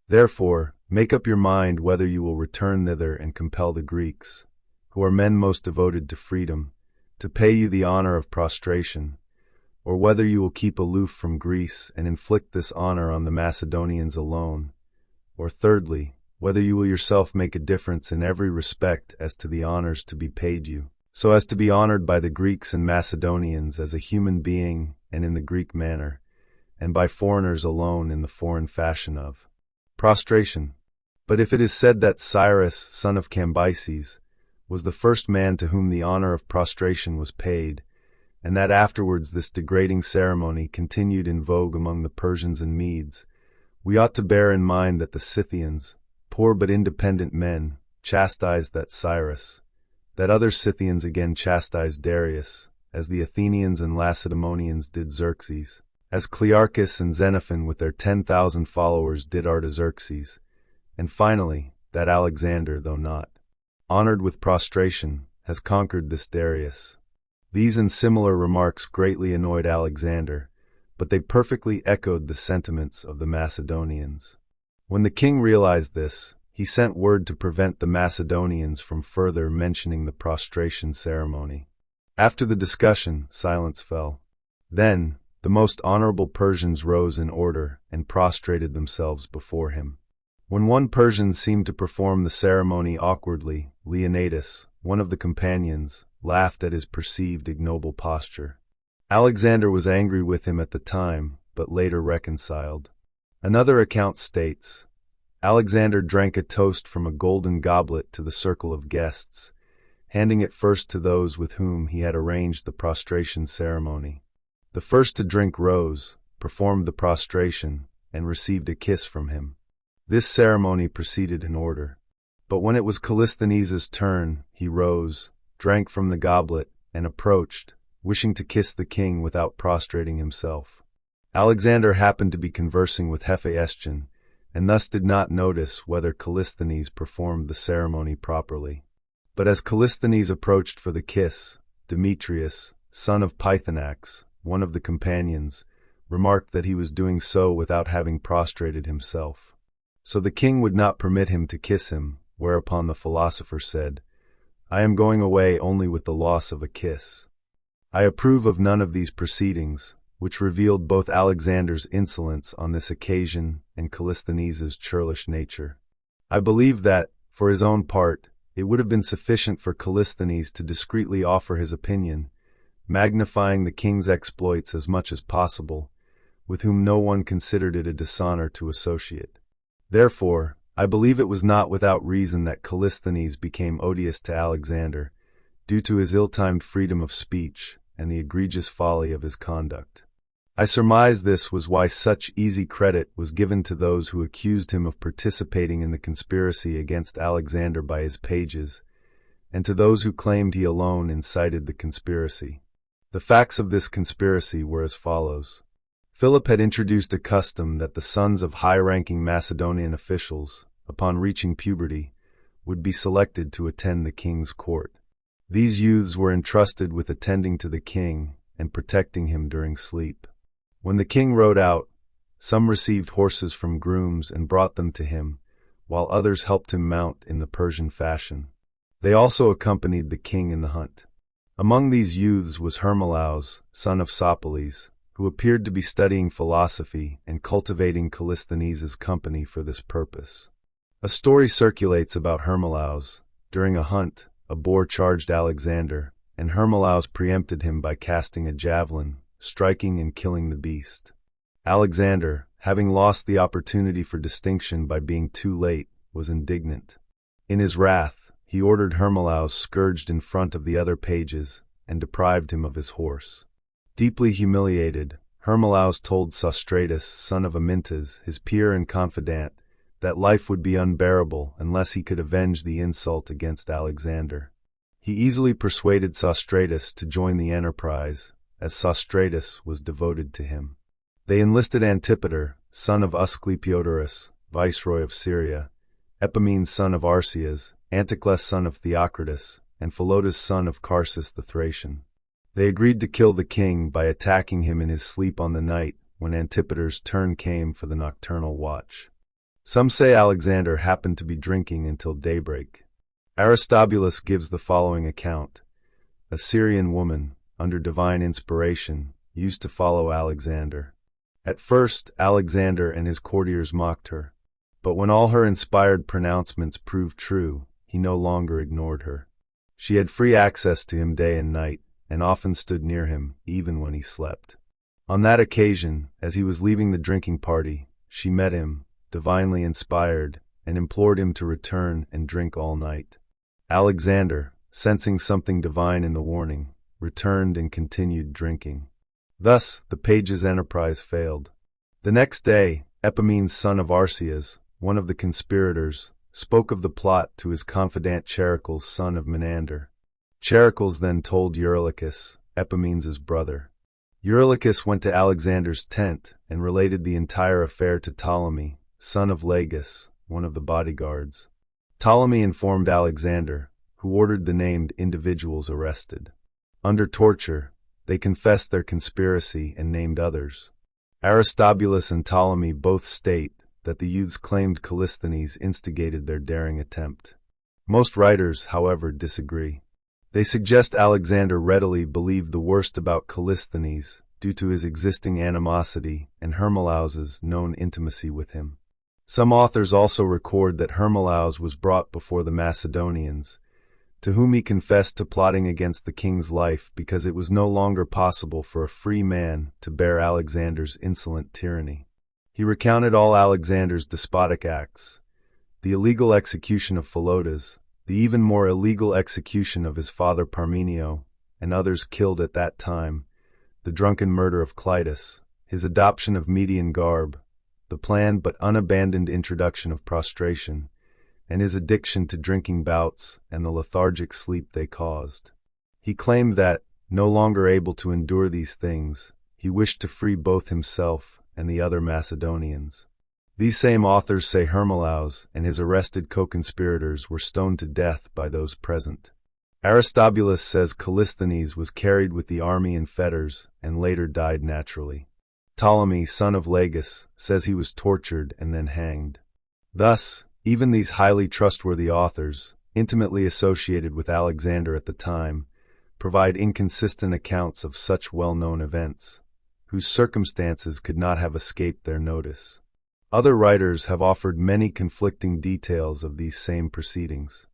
Speaker 1: Therefore, make up your mind whether you will return thither and compel the Greeks, who are men most devoted to freedom, to pay you the honor of prostration, or whether you will keep aloof from Greece and inflict this honor on the Macedonians alone, or thirdly, whether you will yourself make a difference in every respect as to the honors to be paid you, so as to be honored by the Greeks and Macedonians as a human being and in the Greek manner, and by foreigners alone in the foreign fashion of prostration. But if it is said that Cyrus, son of Cambyses, was the first man to whom the honor of prostration was paid, and that afterwards this degrading ceremony continued in vogue among the Persians and Medes, we ought to bear in mind that the Scythians, poor but independent men, chastised that Cyrus, that other Scythians again chastised Darius, as the Athenians and Lacedaemonians did Xerxes, as Clearchus and Xenophon with their 10,000 followers did Artaxerxes, and finally, that Alexander, though not honored with prostration, has conquered this Darius. These and similar remarks greatly annoyed Alexander, but they perfectly echoed the sentiments of the Macedonians. When the king realized this, he sent word to prevent the Macedonians from further mentioning the prostration ceremony. After the discussion, silence fell. Then, The most honorable Persians rose in order and prostrated themselves before him. When one Persian seemed to perform the ceremony awkwardly, Leonidas, one of the companions, laughed at his perceived ignoble posture. Alexander was angry with him at the time, but later reconciled. Another account states, Alexander drank a toast from a golden goblet to the circle of guests, handing it first to those with whom he had arranged the prostration ceremony. The first to drink rose, performed the prostration, and received a kiss from him. This ceremony proceeded in order. But when it was Callisthenes' turn, he rose, drank from the goblet, and approached, wishing to kiss the king without prostrating himself. Alexander happened to be conversing with Hephaestion, and thus did not notice whether Callisthenes performed the ceremony properly. But as Callisthenes approached for the kiss, Demetrius, son of Pythonax, one of the companions, remarked that he was doing so without having prostrated himself. So the king would not permit him to kiss him, whereupon the philosopher said, I am going away only with the loss of a kiss. I approve of none of these proceedings, which revealed both Alexander's insolence on this occasion and Callisthenes' churlish nature. I believe that, for his own part, it would have been sufficient for Callisthenes to discreetly offer his opinion, magnifying the king's exploits as much as possible, with whom no one considered it a dishonor to associate. Therefore, I believe it was not without reason that Callisthenes became odious to Alexander, due to his ill-timed freedom of speech and the egregious folly of his conduct. I surmise this was why such easy credit was given to those who accused him of participating in the conspiracy against Alexander by his pages, and to those who claimed he alone incited the conspiracy. The facts of this conspiracy were as follows. Philip had introduced a custom that the sons of high-ranking Macedonian officials, upon reaching puberty, would be selected to attend the king's court. These youths were entrusted with attending to the king and protecting him during sleep. When the king rode out, some received horses from grooms and brought them to him, while others helped him mount in the Persian fashion. They also accompanied the king in the hunt. Among these youths was Hermolaus, son of Sopoles, who appeared to be studying philosophy and cultivating Callisthenes' company for this purpose. A story circulates about Hermolaus. During a hunt, a boar charged Alexander, and Hermolaus preempted him by casting a javelin, striking and killing the beast. Alexander, having lost the opportunity for distinction by being too late, was indignant. In his wrath, he ordered Hermolaus scourged in front of the other pages and deprived him of his horse. Deeply humiliated, Hermolaus told Sostratus, son of Amyntas, his peer and confidant, that life would be unbearable unless he could avenge the insult against Alexander. He easily persuaded Sostratus to join the enterprise, as Sostratus was devoted to him. They enlisted Antipater, son of Asclepiodorus, viceroy of Syria, Epamenes son of Arceas, Anticles son of Theocritus, and Philotas son of Carsus the Thracian. They agreed to kill the king by attacking him in his sleep on the night when Antipater's turn came for the nocturnal watch. Some say Alexander happened to be drinking until daybreak. Aristobulus gives the following account. A Syrian woman, under divine inspiration, used to follow Alexander. At first, Alexander and his courtiers mocked her, but when all her inspired pronouncements proved true, he no longer ignored her. She had free access to him day and night, and often stood near him, even when he slept. On that occasion, as he was leaving the drinking party, she met him, divinely inspired, and implored him to return and drink all night. Alexander, sensing something divine in the warning, returned and continued drinking. Thus, the page's enterprise failed. The next day, Epamenes son of Arceas, one of the conspirators, spoke of the plot to his confidant Charicles son of Menander. Charicles then told Eurylochus, Epamenes' brother. Eurylochus went to Alexander's tent and related the entire affair to Ptolemy, son of Lagus, one of the bodyguards. Ptolemy informed Alexander, who ordered the named individuals arrested. Under torture, they confessed their conspiracy and named others. Aristobulus and Ptolemy both state that the youths claimed Callisthenes instigated their daring attempt. Most writers, however, disagree. They suggest Alexander readily believed the worst about Callisthenes due to his existing animosity and Hermolaus's known intimacy with him. Some authors also record that Hermolaus was brought before the Macedonians, to whom he confessed to plotting against the king's life because it was no longer possible for a free man to bear Alexander's insolent tyranny. He recounted all Alexander's despotic acts, the illegal execution of Philotas, the even more illegal execution of his father Parmenio, and others killed at that time, the drunken murder of Clitus, his adoption of Median garb, the planned but unabandoned introduction of prostration, and his addiction to drinking bouts and the lethargic sleep they caused. He claimed that, no longer able to endure these things, he wished to free both himself and the other Macedonians. These same authors say Hermolaus and his arrested co-conspirators were stoned to death by those present. Aristobulus says Callisthenes was carried with the army in fetters and later died naturally. Ptolemy, son of Lagus, says he was tortured and then hanged. Thus, even these highly trustworthy authors, intimately associated with Alexander at the time, provide inconsistent accounts of such well-known events, whose circumstances could not have escaped their notice. Other writers have offered many conflicting details of these same proceedings.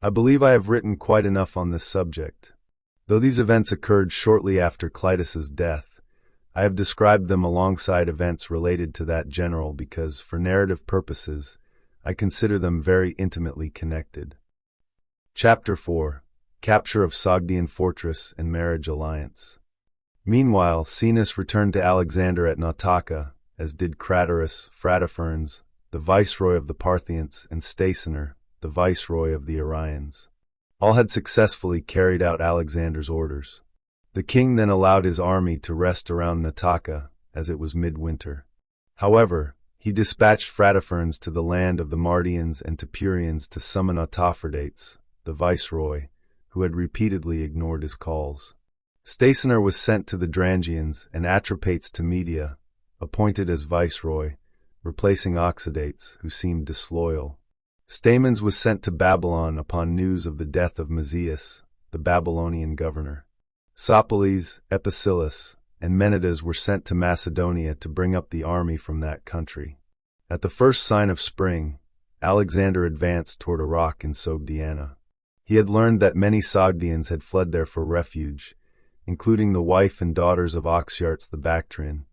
Speaker 1: I believe I have written quite enough on this subject. Though these events occurred shortly after Clitus's death, I have described them alongside events related to that general because, for narrative purposes, I consider them very intimately connected. Chapter 4. Capture of Sogdian Fortress and Marriage Alliance. Meanwhile, Caenus returned to Alexander at Nautaca, as did Craterus, Phratophorns, the viceroy of the Parthians, and Stacenor, the viceroy of the Arians. All had successfully carried out Alexander's orders. The king then allowed his army to rest around Nautaca, as it was midwinter. However, he dispatched Phratophorns to the land of the Mardians and Tepurians to summon Autophrodates, the viceroy, who had repeatedly ignored his calls. Stacenor was sent to the Drangians and Atropates to Media, appointed as viceroy, replacing Oxidates, who seemed disloyal. Spitamenes was sent to Babylon upon news of the death of Mazias, the Babylonian governor. Sopoles, Epicillus, and Menidas were sent to Macedonia to bring up the army from that country. At the first sign of spring, Alexander advanced toward a rock in Sogdiana. He had learned that many Sogdians had fled there for refuge, including the wife and daughters of Oxyartes the Bactrian,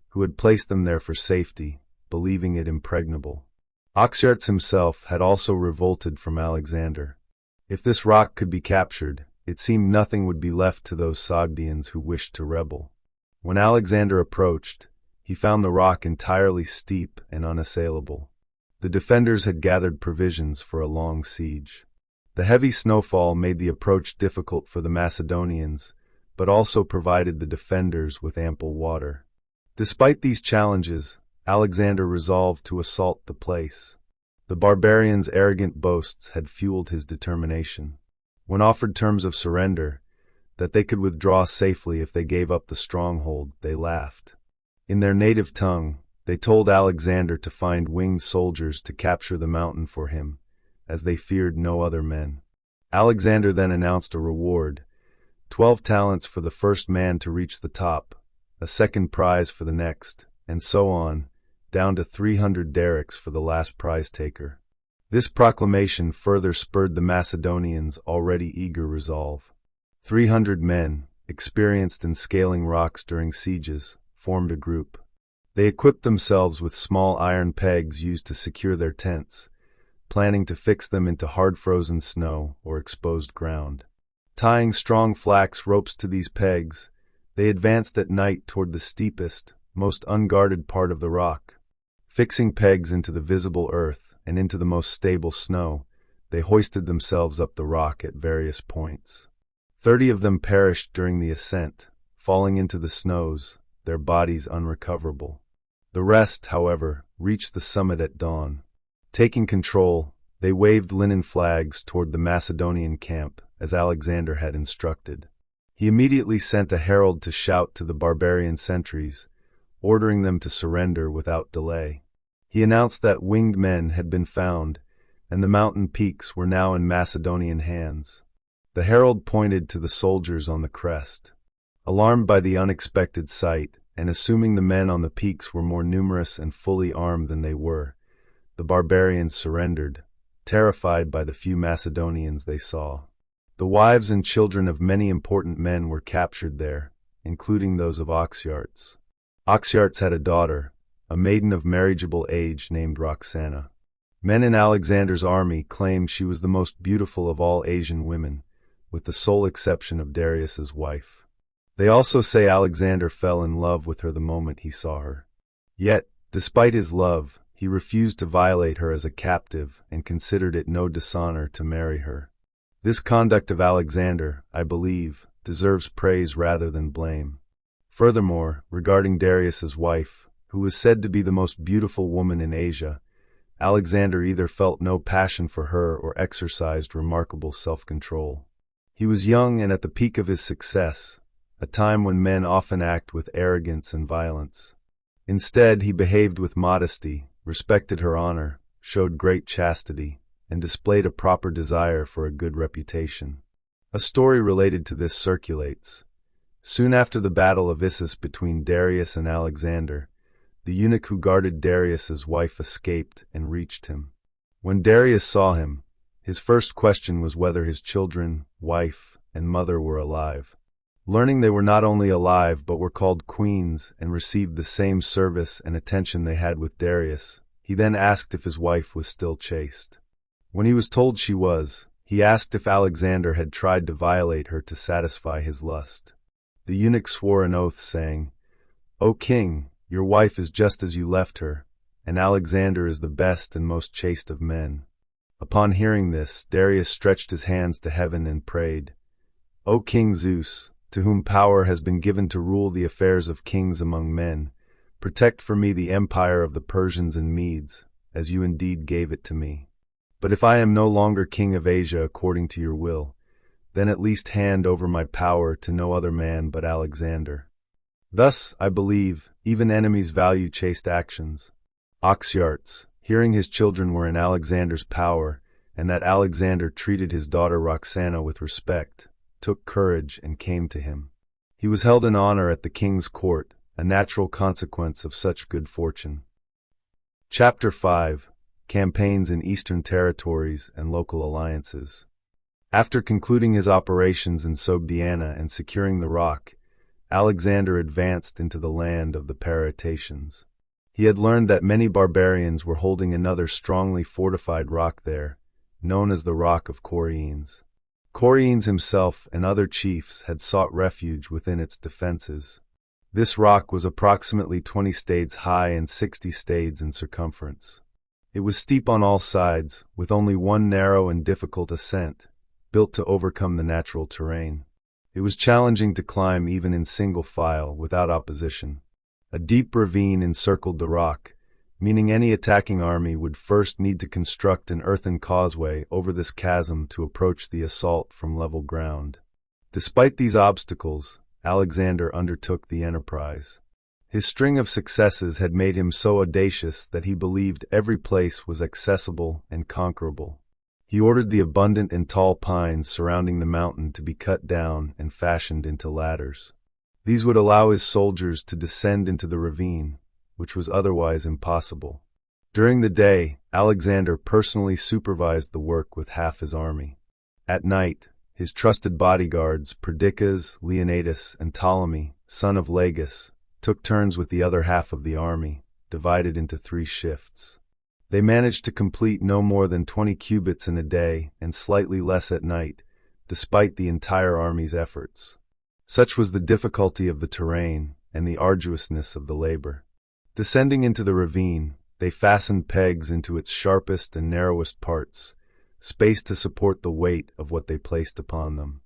Speaker 1: who had placed them there for safety, believing it impregnable. Oxyartes himself had also revolted from Alexander. If this rock could be captured, it seemed nothing would be left to those Sogdians who wished to rebel. When Alexander approached, he found the rock entirely steep and unassailable. The defenders had gathered provisions for a long siege. The heavy snowfall made the approach difficult for the Macedonians, but also provided the defenders with ample water. Despite these challenges, Alexander resolved to assault the place. The barbarians' arrogant boasts had fueled his determination. When offered terms of surrender, that they could withdraw safely if they gave up the stronghold, they laughed. In their native tongue, they told Alexander to find winged soldiers to capture the mountain for him, as they feared no other men. Alexander then announced a reward, 12 talents for the first man to reach the top, a second prize for the next, and so on, down to 300 derricks for the last prize taker. This proclamation further spurred the Macedonians' already eager resolve. 300 men, experienced in scaling rocks during sieges, formed a group. They equipped themselves with small iron pegs used to secure their tents, planning to fix them into hard-frozen snow or exposed ground. Tying strong flax ropes to these pegs, they advanced at night toward the steepest, most unguarded part of the rock. Fixing pegs into the visible earth and into the most stable snow, they hoisted themselves up the rock at various points. 30 of them perished during the ascent, falling into the snows, their bodies unrecoverable. The rest, however, reached the summit at dawn. Taking control, they waved linen flags toward the Macedonian camp, as Alexander had instructed. He immediately sent a herald to shout to the barbarian sentries, ordering them to surrender without delay. He announced that winged men had been found, and the mountain peaks were now in Macedonian hands. The herald pointed to the soldiers on the crest. Alarmed by the unexpected sight, and assuming the men on the peaks were more numerous and fully armed than they were, the barbarians surrendered, terrified by the few Macedonians they saw. The wives and children of many important men were captured there, including those of Oxyartes. Oxyartes had a daughter, a maiden of marriageable age named Roxana. Men in Alexander's army claimed she was the most beautiful of all Asian women, with the sole exception of Darius's wife. They also say Alexander fell in love with her the moment he saw her. Yet, despite his love, he refused to violate her as a captive and considered it no dishonor to marry her. This conduct of Alexander, I believe, deserves praise rather than blame. Furthermore, regarding Darius's wife, who was said to be the most beautiful woman in Asia, Alexander either felt no passion for her or exercised remarkable self-control. He was young and at the peak of his success, a time when men often act with arrogance and violence. Instead, he behaved with modesty, respected her honor, showed great chastity, and displayed a proper desire for a good reputation. A story related to this circulates. Soon after the battle of Issus between Darius and Alexander, the eunuch who guarded Darius's wife escaped and reached him. When Darius saw him, his first question was whether his children, wife, and mother were alive. Learning they were not only alive but were called queens and received the same service and attention they had with Darius, he then asked if his wife was still chaste. When he was told she was, he asked if Alexander had tried to violate her to satisfy his lust. The eunuch swore an oath, saying, "O king, your wife is just as you left her, and Alexander is the best and most chaste of men." Upon hearing this, Darius stretched his hands to heaven and prayed, "O King Zeus, to whom power has been given to rule the affairs of kings among men, protect for me the empire of the Persians and Medes, as you indeed gave it to me. But if I am no longer king of Asia according to your will, then at least hand over my power to no other man but Alexander." Thus, I believe, even enemies value chaste actions. Oxyartes, hearing his children were in Alexander's power, and that Alexander treated his daughter Roxana with respect, took courage and came to him. He was held in honor at the king's court, a natural consequence of such good fortune. Chapter 5. Campaigns in Eastern Territories and Local Alliances. After concluding his operations in Sogdiana and securing the rock, Alexander advanced into the land of the Paratatians. He had learned that many barbarians were holding another strongly fortified rock there, known as the Rock of Corienes. Corienes himself and other chiefs had sought refuge within its defenses. This rock was approximately 20 stades high and 60 stades in circumference. It was steep on all sides, with only one narrow and difficult ascent, built to overcome the natural terrain. It was challenging to climb even in single file, without opposition. A deep ravine encircled the rock, meaning any attacking army would first need to construct an earthen causeway over this chasm to approach the assault from level ground. Despite these obstacles, Alexander undertook the enterprise. His string of successes had made him so audacious that he believed every place was accessible and conquerable. He ordered the abundant and tall pines surrounding the mountain to be cut down and fashioned into ladders. These would allow his soldiers to descend into the ravine, which was otherwise impossible. During the day, Alexander personally supervised the work with half his army. At night, his trusted bodyguards, Perdiccas, Leonidas, and Ptolemy, son of Lagus, took turns with the other half of the army, divided into 3 shifts. They managed to complete no more than 20 cubits in a day and slightly less at night, despite the entire army's efforts. Such was the difficulty of the terrain and the arduousness of the labor. Descending into the ravine, they fastened pegs into its sharpest and narrowest parts, spaced to support the weight of what they placed upon them.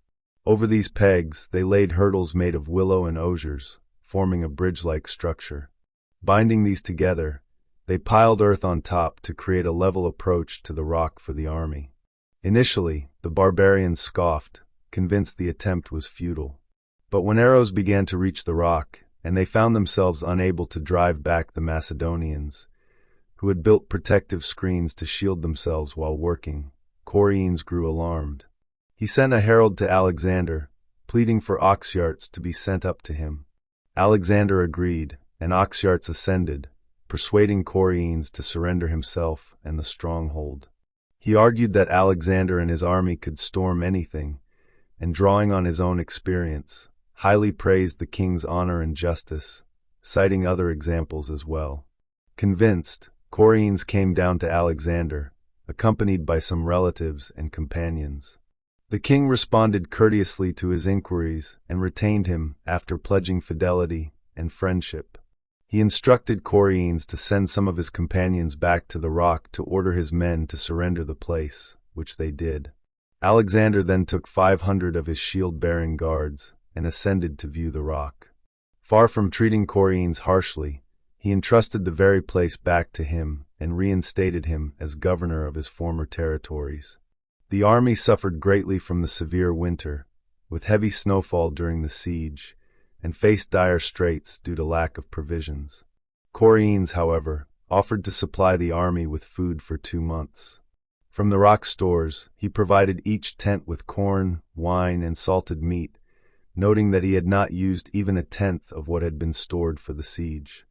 Speaker 1: Over these pegs, they laid hurdles made of willow and osiers, forming a bridge-like structure. Binding these together, they piled earth on top to create a level approach to the rock for the army. Initially, the barbarians scoffed, convinced the attempt was futile. But when arrows began to reach the rock, and they found themselves unable to drive back the Macedonians, who had built protective screens to shield themselves while working, Corienes grew alarmed. He sent a herald to Alexander, pleading for oxyarts to be sent up to him. Alexander agreed, and oxyarts ascended, persuading Coriines to surrender himself and the stronghold. He argued that Alexander and his army could storm anything, and drawing on his own experience, highly praised the king's honor and justice, citing other examples as well. Convinced, Coriines came down to Alexander, accompanied by some relatives and companions. The king responded courteously to his inquiries and retained him after pledging fidelity and friendship. He instructed Coriines to send some of his companions back to the rock to order his men to surrender the place, which they did. Alexander then took 500 of his shield-bearing guards and ascended to view the rock. Far from treating Coriines harshly, he entrusted the very place back to him and reinstated him as governor of his former territories. The army suffered greatly from the severe winter, with heavy snowfall during the siege, and faced dire straits due to lack of provisions. Coriines, however, offered to supply the army with food for 2 months. From the rock stores, he provided each tent with corn, wine, and salted meat, noting that he had not used even a tenth of what had been stored for the siege.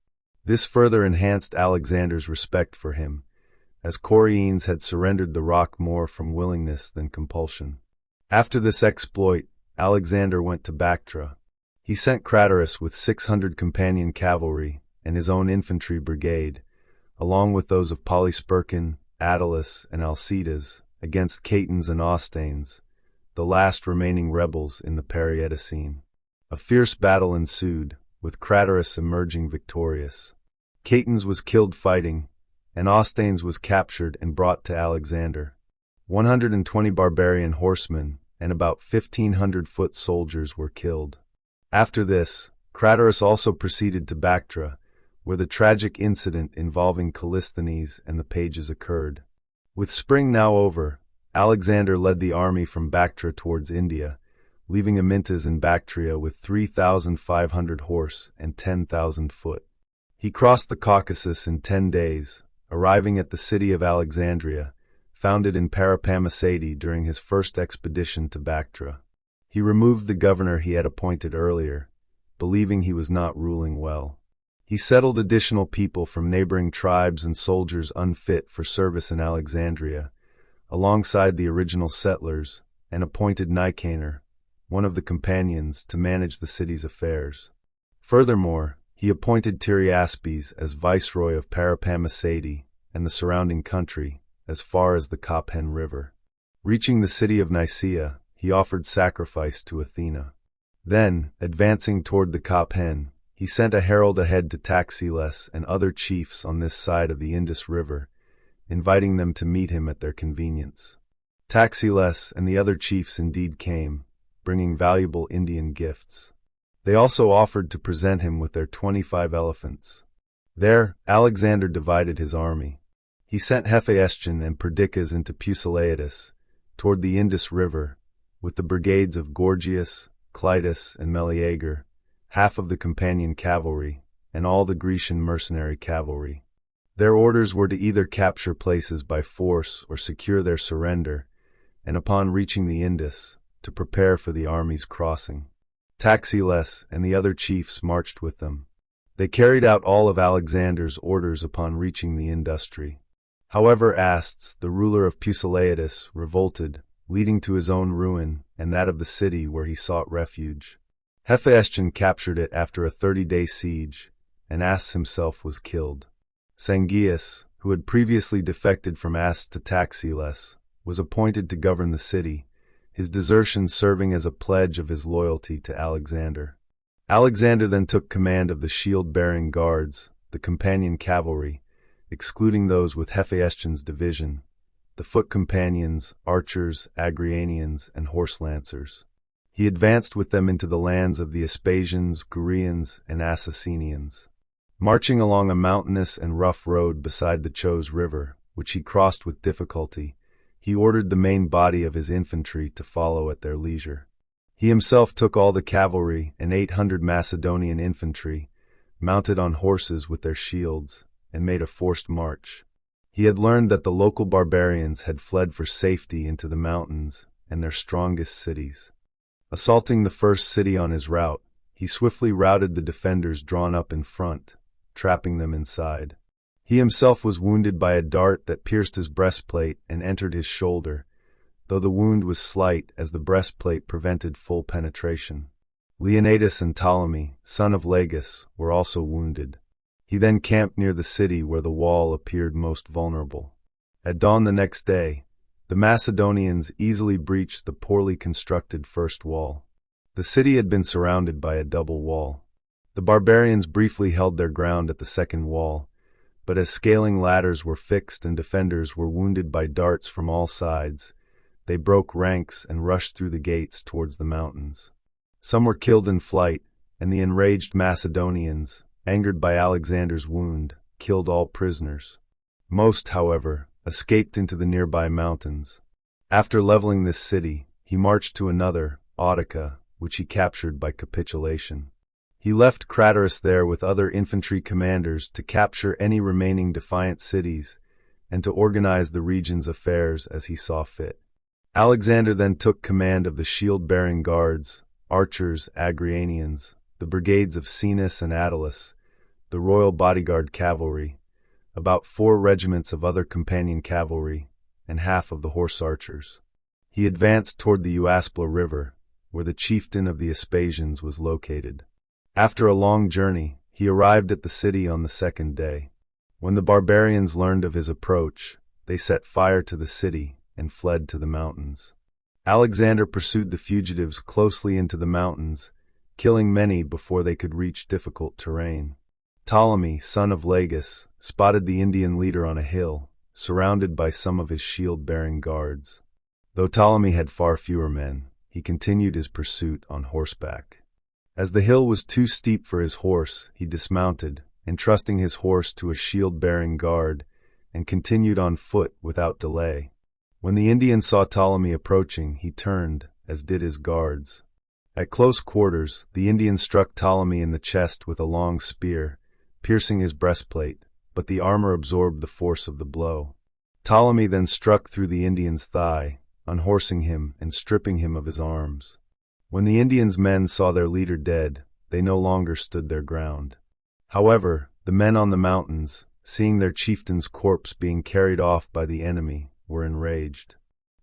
Speaker 1: This further enhanced Alexander's respect for him, as Coriines had surrendered the rock more from willingness than compulsion. After this exploit, Alexander went to Bactria. He sent Clitus with 600 companion cavalry and his own infantry brigade, along with those of Polysperchon, Attalus, and Alcides, against Caetans and Ostanes, the last remaining rebels in the Perietocene. A fierce battle ensued, with Clitus emerging victorious. Caetans was killed fighting, and Ostanes was captured and brought to Alexander. 120 barbarian horsemen and about 1,500 foot soldiers were killed. After this, Clitus also proceeded to Bactria, where the tragic incident involving Callisthenes and the pages occurred. With spring now over, Alexander led the army from Bactria towards India, leaving Amyntas in Bactria with 3,500 horse and 10,000 foot. He crossed the Caucasus in 10 days, arriving at the city of Alexandria, founded in Parapamacede during his first expedition to Bactria. He removed the governor he had appointed earlier, believing he was not ruling well. He settled additional people from neighboring tribes and soldiers unfit for service in Alexandria, alongside the original settlers, and appointed Nicanor, one of the companions, to manage the city's affairs. Furthermore, he appointed Tiriaspes as viceroy of Parapamacede and the surrounding country as far as the Cophen River. Reaching the city of Nicaea, he offered sacrifice to Athena. Then, advancing toward the Cophen, he sent a herald ahead to Taxiles and other chiefs on this side of the Indus River, inviting them to meet him at their convenience. Taxiles and the other chiefs indeed came, bringing valuable Indian gifts. They also offered to present him with their 25 elephants. There, Alexander divided his army. He sent Hephaestion and Perdiccas into Pusillanimous, toward the Indus River, with the brigades of Gorgias, Clitus, and Meleager, half of the companion cavalry, and all the Grecian mercenary cavalry. Their orders were to either capture places by force or secure their surrender, and upon reaching the Indus, to prepare for the army's crossing. Taxiles and the other chiefs marched with them. They carried out all of Alexander's orders upon reaching the Industry. However, Astes, the ruler of Pusillanimous, revolted, leading to his own ruin and that of the city where he sought refuge. Hephaestion captured it after a 30-day siege, and Astes himself was killed. Sangias, who had previously defected from Astes to Taxiles, was appointed to govern the city, his desertion serving as a pledge of his loyalty to Alexander. Alexander then took command of the shield-bearing guards, the companion cavalry, excluding those with Hephaestion's division, the foot companions, archers, Agrianians, and horse lancers. He advanced with them into the lands of the Aspasians, Gurians, and Assassinians. Marching along a mountainous and rough road beside the Chos River, which he crossed with difficulty, he ordered the main body of his infantry to follow at their leisure. He himself took all the cavalry and 800 Macedonian infantry, mounted on horses with their shields, and made a forced march. He had learned that the local barbarians had fled for safety into the mountains and their strongest cities. Assaulting the first city on his route, he swiftly routed the defenders drawn up in front, trapping them inside. He himself was wounded by a dart that pierced his breastplate and entered his shoulder, though the wound was slight as the breastplate prevented full penetration. Leonidas and Ptolemy, son of Lagus, were also wounded. He then camped near the city where the wall appeared most vulnerable. At dawn the next day, the Macedonians easily breached the poorly constructed first wall. The city had been surrounded by a double wall. The barbarians briefly held their ground at the second wall, but as scaling ladders were fixed and defenders were wounded by darts from all sides, they broke ranks and rushed through the gates towards the mountains. Some were killed in flight, and the enraged Macedonians, angered by Alexander's wound, killed all prisoners. Most, however, escaped into the nearby mountains. After leveling this city, he marched to another, Autica, which he captured by capitulation. He left Craterus there with other infantry commanders to capture any remaining defiant cities and to organize the region's affairs as he saw fit. Alexander then took command of the shield-bearing guards, archers, Agrianians, the brigades of Caenus and Attalus, the royal bodyguard cavalry, about 4 regiments of other companion cavalry, and half of the horse archers. He advanced toward the Euaspla River, where the chieftain of the Vespasians was located. After a long journey, he arrived at the city on the second day. When the barbarians learned of his approach, they set fire to the city and fled to the mountains. Alexander pursued the fugitives closely into the mountains, killing many before they could reach difficult terrain. Ptolemy, son of Lagus, spotted the Indian leader on a hill, surrounded by some of his shield-bearing guards. Though Ptolemy had far fewer men, he continued his pursuit on horseback. As the hill was too steep for his horse, he dismounted, entrusting his horse to a shield-bearing guard, and continued on foot without delay. When the Indian saw Ptolemy approaching, he turned, as did his guards. At close quarters, the Indian struck Ptolemy in the chest with a long spear, piercing his breastplate, but the armor absorbed the force of the blow. Ptolemy then struck through the Indian's thigh, unhorsing him and stripping him of his arms. When the Indian's men saw their leader dead, they no longer stood their ground. However, the men on the mountains, seeing their chieftain's corpse being carried off by the enemy, were enraged.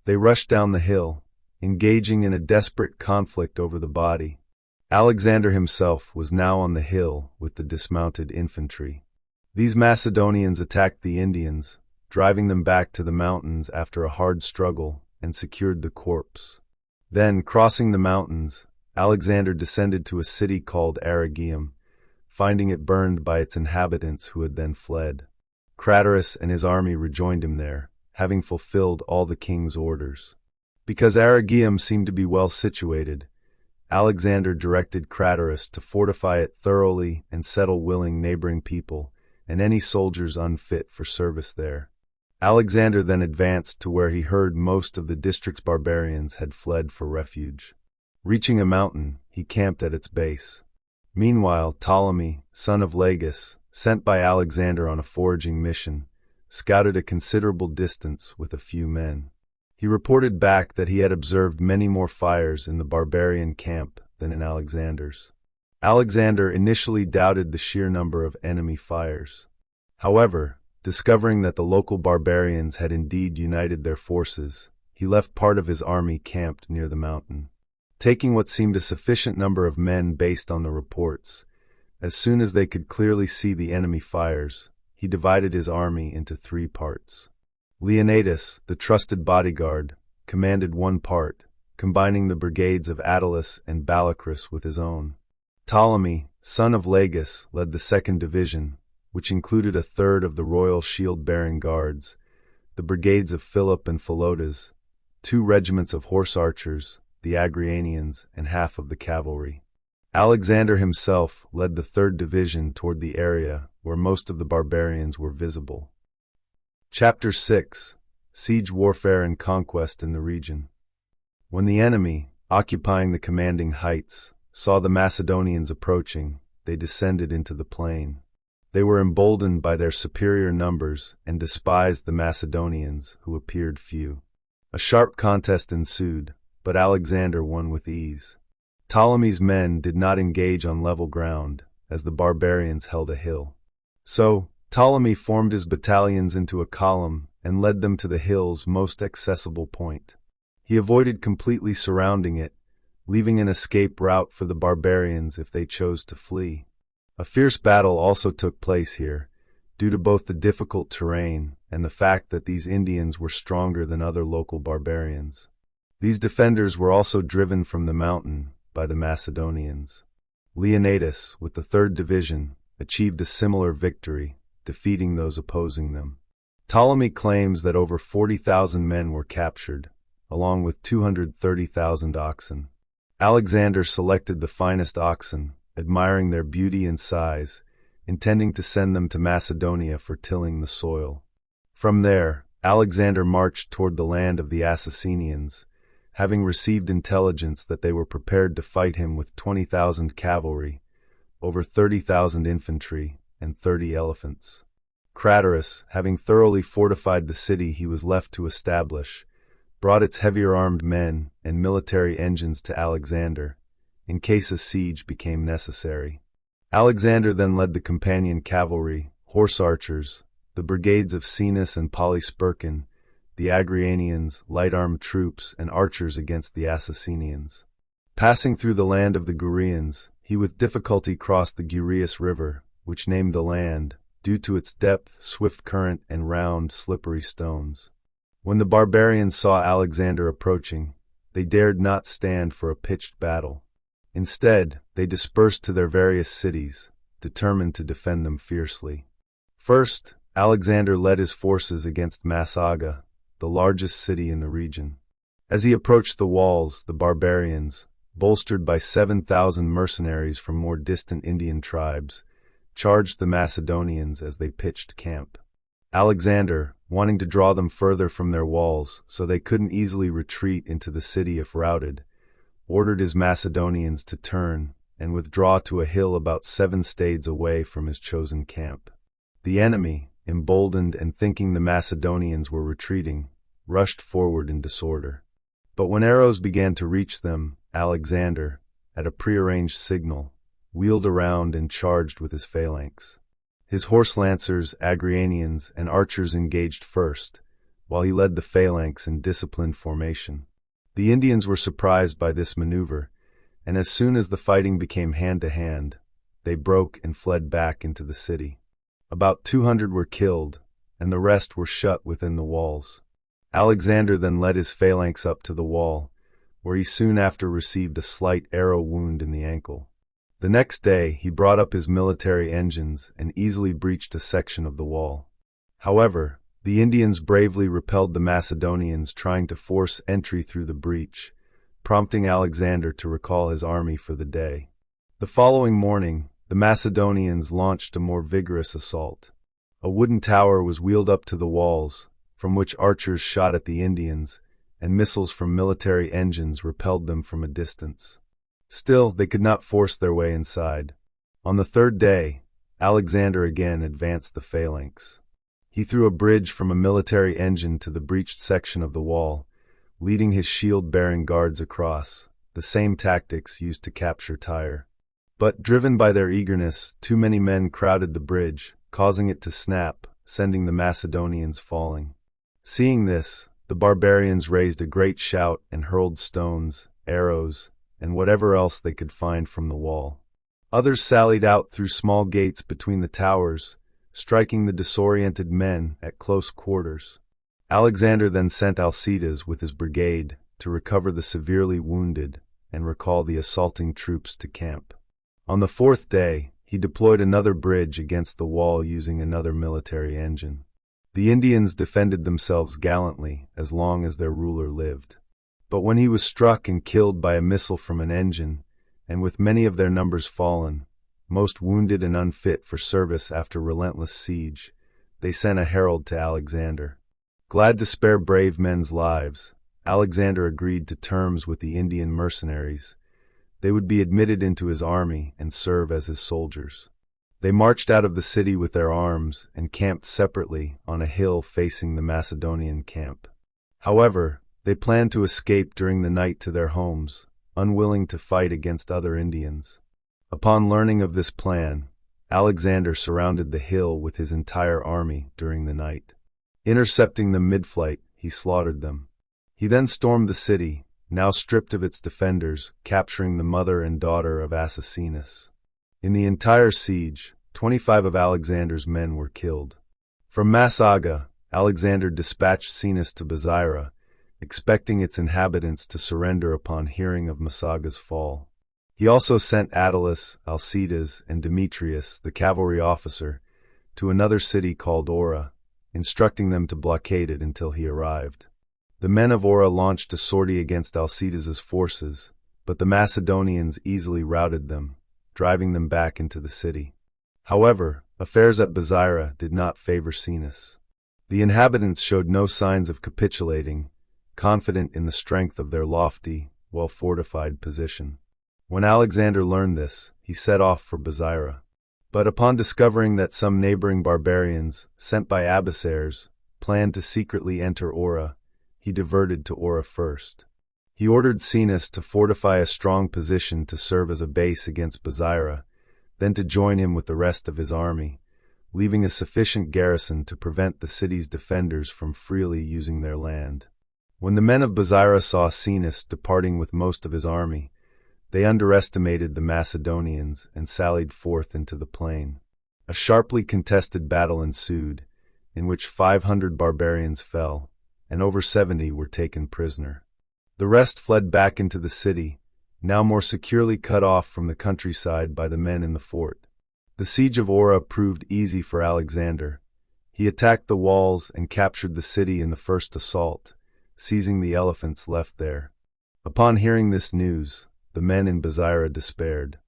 Speaker 1: They rushed down the hill, engaging in a desperate conflict over the body. Alexander himself was now on the hill with the dismounted infantry. These Macedonians attacked the Indians, driving them back to the mountains after a hard struggle, and secured the corpse. Then, crossing the mountains, Alexander descended to a city called Rhegium, finding it burned by its inhabitants who had then fled. Craterus and his army rejoined him there, having fulfilled all the king's orders. Because Rhegium seemed to be well situated, Alexander directed Craterus to fortify it thoroughly and settle willing neighboring people and any soldiers unfit for service there. Alexander then advanced to where he heard most of the district's barbarians had fled for refuge. Reaching a mountain, he camped at its base. Meanwhile, Ptolemy, son of Lagus, sent by Alexander on a foraging mission, scouted a considerable distance with a few men. He reported back that he had observed many more fires in the barbarian camp than in Alexander's. Alexander initially doubted the sheer number of enemy fires. However, discovering that the local barbarians had indeed united their forces, he left part of his army camped near the mountain. Taking what seemed a sufficient number of men based on the reports, as soon as they could clearly see the enemy fires, he divided his army into 3 parts. Leonidas, the trusted bodyguard, commanded one part, combining the brigades of Attalus and Balacrus with his own. Ptolemy, son of Lagus, led the 2nd division, which included a third of the royal shield-bearing guards, the brigades of Philip and Philotas, 2 regiments of horse archers, the Agrianians, and half of the cavalry. Alexander himself led the 3rd division toward the area where most of the barbarians were visible. Chapter 6: Siege Warfare and Conquest in the Region. When the enemy, occupying the commanding heights, saw the Macedonians approaching, they descended into the plain. They were emboldened by their superior numbers and despised the Macedonians, who appeared few. A sharp contest ensued, but Alexander won with ease. Ptolemy's men did not engage on level ground, as the barbarians held a hill. So, Ptolemy formed his battalions into a column and led them to the hill's most accessible point. He avoided completely surrounding it, leaving an escape route for the barbarians if they chose to flee. A fierce battle also took place here, due to both the difficult terrain and the fact that these Indians were stronger than other local barbarians. These defenders were also driven from the mountain by the Macedonians. Leonidas, with the 3rd Division, achieved a similar victory, defeating those opposing them. Ptolemy claims that over 40,000 men were captured, along with 230,000 oxen. Alexander selected the finest oxen, admiring their beauty and size, intending to send them to Macedonia for tilling the soil. From there, Alexander marched toward the land of the Assassinians, having received intelligence that they were prepared to fight him with 20,000 cavalry, over 30,000 infantry, and 30 elephants. Craterus, having thoroughly fortified the city he was left to establish, brought its heavier armed men and military engines to Alexander, in case a siege became necessary. Alexander then led the companion cavalry, horse archers, the brigades of Caenus and Polysperchon, the Agrianians, light-armed troops, and archers against the Assassinians. Passing through the land of the Gurians, he with difficulty crossed the Gurius River, which named the land, due to its depth, swift current, and round, slippery stones. When the barbarians saw Alexander approaching, they dared not stand for a pitched battle. Instead, they dispersed to their various cities, determined to defend them fiercely. First, Alexander led his forces against Massaga, the largest city in the region. As he approached the walls, the barbarians, bolstered by 7,000 mercenaries from more distant Indian tribes, charged the Macedonians as they pitched camp. Alexander, wanting to draw them further from their walls so they couldn't easily retreat into the city if routed, ordered his Macedonians to turn and withdraw to a hill about 7 stades away from his chosen camp. The enemy, emboldened and thinking the Macedonians were retreating, rushed forward in disorder. But when arrows began to reach them, Alexander, at a prearranged signal, wheeled around and charged with his phalanx. His horse lancers, Agrianians, and archers engaged first, while he led the phalanx in disciplined formation. The Indians were surprised by this maneuver, and as soon as the fighting became hand-to-hand, they broke and fled back into the city. About 200 were killed, and the rest were shut within the walls. Alexander then led his phalanx up to the wall, where he soon after received a slight arrow wound in the ankle. The next day, he brought up his military engines and easily breached a section of the wall. However, the Indians bravely repelled the Macedonians trying to force entry through the breach, prompting Alexander to recall his army for the day. The following morning, the Macedonians launched a more vigorous assault. A wooden tower was wheeled up to the walls, from which archers shot at the Indians, and missiles from military engines repelled them from a distance. Still, they could not force their way inside. On the 3rd day, Alexander again advanced the phalanx. He threw a bridge from a military engine to the breached section of the wall, leading his shield-bearing guards across, the same tactics used to capture Tyre. But, driven by their eagerness, too many men crowded the bridge, causing it to snap, sending the Macedonians falling. Seeing this, the barbarians raised a great shout and hurled stones, arrows, and whatever else they could find from the wall. Others sallied out through small gates between the towers, striking the disoriented men at close quarters. Alexander then sent Alcides with his brigade to recover the severely wounded and recall the assaulting troops to camp. On the 4th day, he deployed another bridge against the wall using another military engine. The Indians defended themselves gallantly as long as their ruler lived. But when he was struck and killed by a missile from an engine, and with many of their numbers fallen, most wounded and unfit for service after relentless siege, they sent a herald to Alexander. Glad to spare brave men's lives, Alexander agreed to terms with the Indian mercenaries. They would be admitted into his army and serve as his soldiers. They marched out of the city with their arms and camped separately on a hill facing the Macedonian camp. However, They planned to escape during the night to their homes, unwilling to fight against other Indians. Upon learning of this plan, Alexander surrounded the hill with his entire army during the night. Intercepting them mid-flight, he slaughtered them. He then stormed the city, now stripped of its defenders, capturing the mother and daughter of Assasinus. In the entire siege, 25 of Alexander's men were killed. From Massaga, Alexander dispatched Sinus to Bactria, expecting its inhabitants to surrender upon hearing of Massaga's fall. He also sent Attalus, Alcides, and Demetrius, the cavalry officer, to another city called Ora, instructing them to blockade it until he arrived. The men of Ora launched a sortie against Alcides's forces, but the Macedonians easily routed them, driving them back into the city. However, affairs at Bactria did not favor Sinus. The inhabitants showed no signs of capitulating, confident in the strength of their lofty, well-fortified position. When Alexander learned this, he set off for Bactria. But upon discovering that some neighboring barbarians, sent by Abyssaires, planned to secretly enter Ora, he diverted to Ora first. He ordered Sinus to fortify a strong position to serve as a base against Bactria, then to join him with the rest of his army, leaving a sufficient garrison to prevent the city's defenders from freely using their land. When the men of Bactria saw Sinus departing with most of his army, they underestimated the Macedonians and sallied forth into the plain. A sharply contested battle ensued, in which 500 barbarians fell, and over 70 were taken prisoner. The rest fled back into the city, now more securely cut off from the countryside by the men in the fort. The siege of Ora proved easy for Alexander. He attacked the walls and captured the city in the first assault, seizing the elephants left there. Upon hearing this news, the men in Bactria despaired.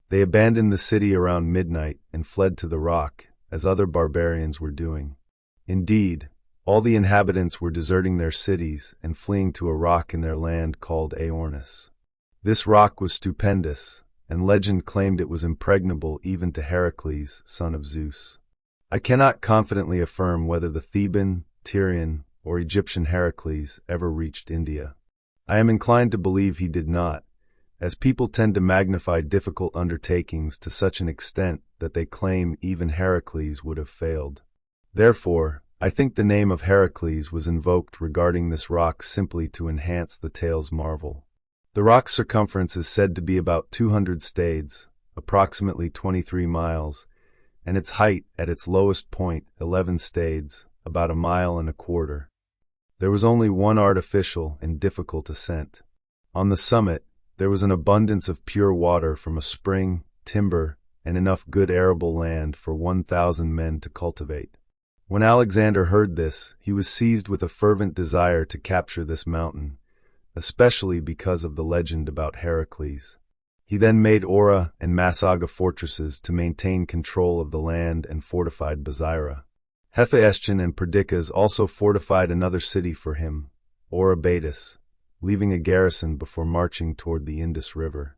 Speaker 1: They abandoned the city around midnight and fled to the rock, as other barbarians were doing. Indeed, all the inhabitants were deserting their cities and fleeing to a rock in their land called Aornus. This rock was stupendous, and legend claimed it was impregnable even to Heracles, son of Zeus. I cannot confidently affirm whether the Theban, Tyrian, or Egyptian Heracles ever reached India. I am inclined to believe he did not, as people tend to magnify difficult undertakings to such an extent that they claim even Heracles would have failed. Therefore, I think the name of Heracles was invoked regarding this rock simply to enhance the tale's marvel. The rock's circumference is said to be about 200 stades, approximately 23 miles, and its height at its lowest point 11 stades, about 1.25 miles. There was only one artificial and difficult ascent. On the summit, there was an abundance of pure water from a spring, timber, and enough good arable land for 1,000 men to cultivate. When Alexander heard this, he was seized with a fervent desire to capture this mountain, especially because of the legend about Heracles. He then made Ora and Massaga fortresses to maintain control of the land and fortified Bactria. Hephaestion and Perdiccas also fortified another city for him, Ora Baetis, leaving a garrison before marching toward the Indus River.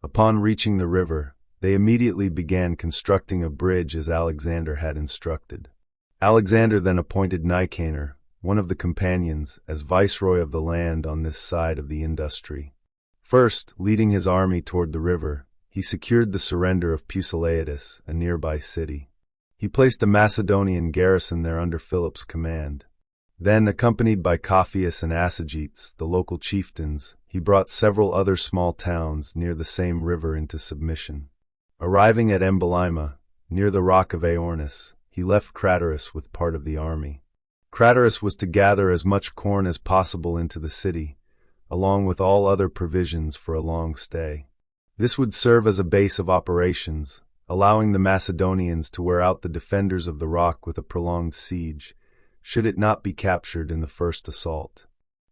Speaker 1: Upon reaching the river, they immediately began constructing a bridge as Alexander had instructed. Alexander then appointed Nicanor, one of the companions, as viceroy of the land on this side of the Industry. First, leading his army toward the river, he secured the surrender of Pusillanimous, a nearby city. He placed a Macedonian garrison there under Philip's command. Then, accompanied by Caphius and Asagetes, the local chieftains, he brought several other small towns near the same river into submission. Arriving at Embolima, near the rock of Aornus, he left Craterus with part of the army. Craterus was to gather as much corn as possible into the city, along with all other provisions for a long stay. This would serve as a base of operations, allowing the Macedonians to wear out the defenders of the rock with a prolonged siege, should it not be captured in the first assault.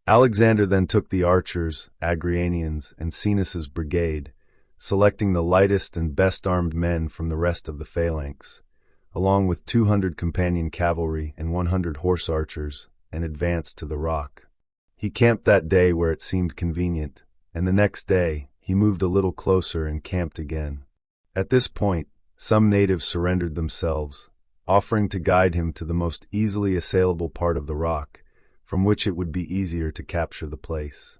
Speaker 1: Alexander then took the archers, Agrianians, and Sinus's brigade, selecting the lightest and best armed men from the rest of the phalanx, along with 200 companion cavalry and 100 horse archers, and advanced to the rock. He camped that day where it seemed convenient, and the next day he moved a little closer and camped again. At this point, some natives surrendered themselves, offering to guide him to the most easily assailable part of the rock, from which it would be easier to capture the place.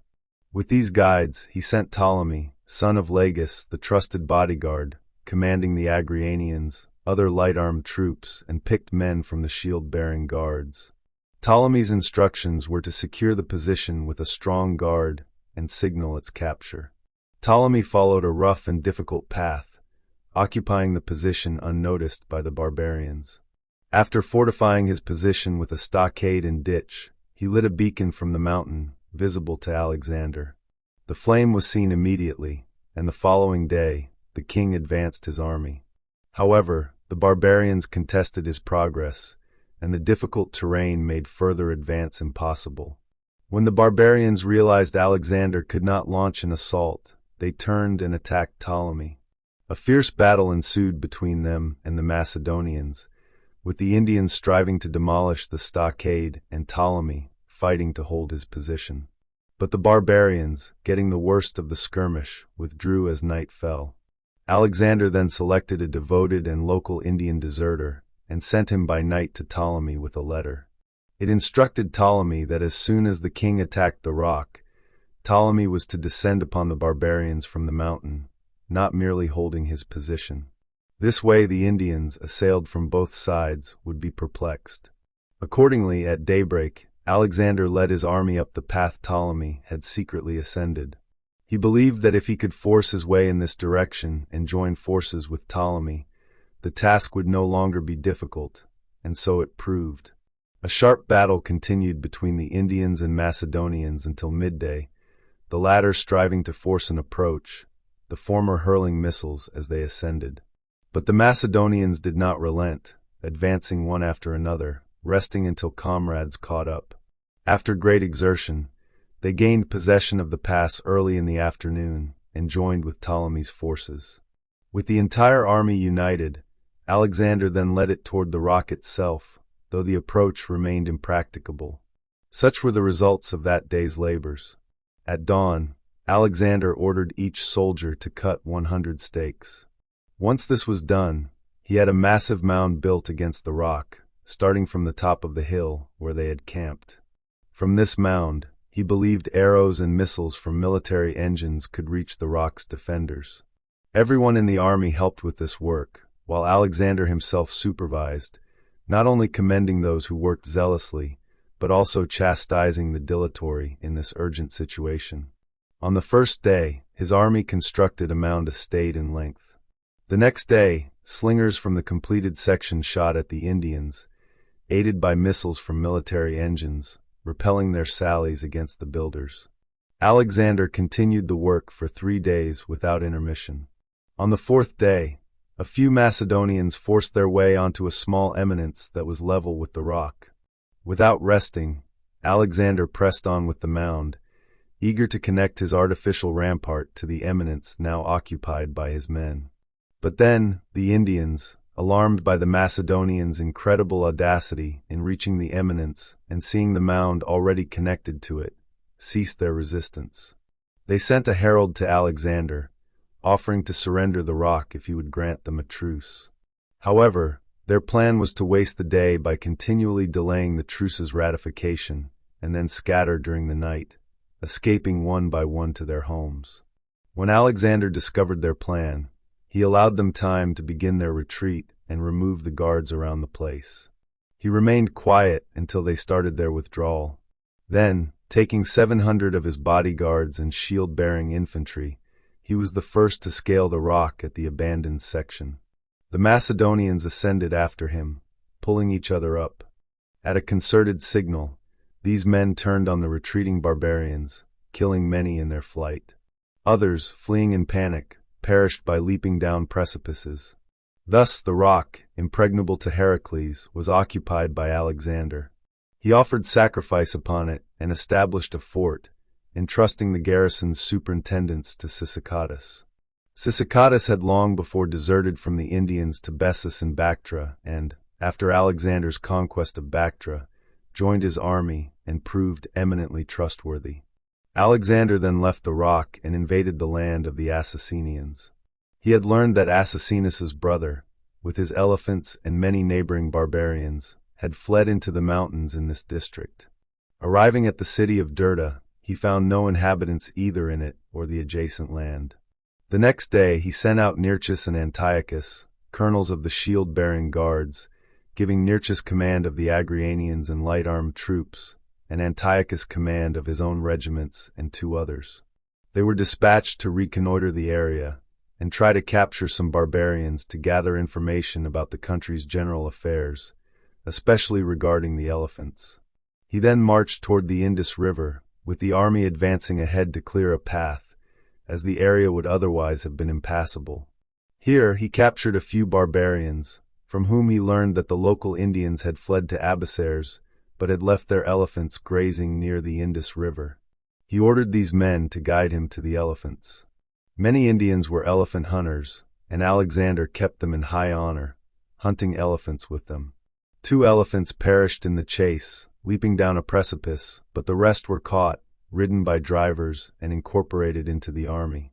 Speaker 1: With these guides, he sent Ptolemy, son of Lagus, the trusted bodyguard, commanding the Agrianians, other light-armed troops, and picked men from the shield-bearing guards. Ptolemy's instructions were to secure the position with a strong guard and signal its capture. Ptolemy followed a rough and difficult path, occupying the position unnoticed by the barbarians. After fortifying his position with a stockade and ditch, he lit a beacon from the mountain, visible to Alexander. The flame was seen immediately, and the following day, the king advanced his army. However, the barbarians contested his progress, and the difficult terrain made further advance impossible. When the barbarians realized Alexander could not launch an assault, they turned and attacked Ptolemy. A fierce battle ensued between them and the Macedonians, with the Indians striving to demolish the stockade and Ptolemy fighting to hold his position. But the barbarians, getting the worst of the skirmish, withdrew as night fell. Alexander then selected a devoted and local Indian deserter and sent him by night to Ptolemy with a letter. It instructed Ptolemy that as soon as the king attacked the rock, Ptolemy was to descend upon the barbarians from the mountain, not merely holding his position. This way the Indians, assailed from both sides, would be perplexed. Accordingly, at daybreak, Alexander led his army up the path Ptolemy had secretly ascended. He believed that if he could force his way in this direction and join forces with Ptolemy, the task would no longer be difficult, and so it proved. A sharp battle continued between the Indians and Macedonians until midday, the latter striving to force an approach, the former hurling missiles as they ascended. But the Macedonians did not relent, advancing one after another, resting until comrades caught up. After great exertion, they gained possession of the pass early in the afternoon and joined with Ptolemy's forces. With the entire army united, Alexander then led it toward the rock itself, though the approach remained impracticable. Such were the results of that day's labors. At dawn, Alexander ordered each soldier to cut 100 stakes. Once this was done, he had a massive mound built against the rock, starting from the top of the hill where they had camped. From this mound, he believed arrows and missiles from military engines could reach the rock's defenders. Everyone in the army helped with this work, while Alexander himself supervised, not only commending those who worked zealously, but also chastising the dilatory in this urgent situation. On the first day, his army constructed a mound a stadia in length. The next day, slingers from the completed section shot at the Indians, aided by missiles from military engines, repelling their sallies against the builders. Alexander continued the work for 3 days without intermission. On the fourth day, a few Macedonians forced their way onto a small eminence that was level with the rock. Without resting, Alexander pressed on with the mound, eager to connect his artificial rampart to the eminence now occupied by his men. But then, the Indians, alarmed by the Macedonians' incredible audacity in reaching the eminence and seeing the mound already connected to it, ceased their resistance. They sent a herald to Alexander, offering to surrender the rock if he would grant them a truce. However, their plan was to waste the day by continually delaying the truce's ratification and then scatter during the night, escaping one by one to their homes. When Alexander discovered their plan, he allowed them time to begin their retreat and remove the guards around the place. He remained quiet until they started their withdrawal. Then, taking 700 of his bodyguards and shield-bearing infantry, he was the first to scale the rock at the abandoned section. The Macedonians ascended after him, pulling each other up. At a concerted signal, these men turned on the retreating barbarians, killing many in their flight. Others, fleeing in panic, perished by leaping down precipices. Thus the rock, impregnable to Heracles, was occupied by Alexander. He offered sacrifice upon it and established a fort, entrusting the garrison's superintendence to Cyzicus. Cyzicus had long before deserted from the Indians to Bessus in Bactria and, after Alexander's conquest of Bactria, joined his army and proved eminently trustworthy. Alexander then left the rock and invaded the land of the Assassinians. He had learned that Assasinus's brother, with his elephants and many neighboring barbarians, had fled into the mountains in this district. Arriving at the city of Dirta, he found no inhabitants either in it or the adjacent land. The next day he sent out Nearchus and Antiochus, colonels of the shield-bearing guards, giving Nearchus command of the Agrianians and light-armed troops, and Antiochus command of his own regiments and 2 others. They were dispatched to reconnoiter the area and try to capture some barbarians to gather information about the country's general affairs, especially regarding the elephants. He then marched toward the Indus River, with the army advancing ahead to clear a path, as the area would otherwise have been impassable. Here he captured a few barbarians, from whom he learned that the local Indians had fled to Abyssares, but had left their elephants grazing near the Indus River. He ordered these men to guide him to the elephants. Many Indians were elephant hunters, and Alexander kept them in high honor, hunting elephants with them. 2 elephants perished in the chase, leaping down a precipice, but the rest were caught, ridden by drivers, and incorporated into the army.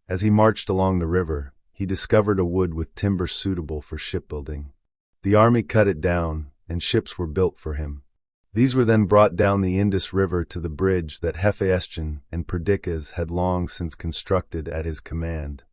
Speaker 1: As he marched along the river, he discovered a wood with timber suitable for shipbuilding. The army cut it down, and ships were built for him. These were then brought down the Indus River to the bridge that Hephaestion and Perdiccas had long since constructed at his command.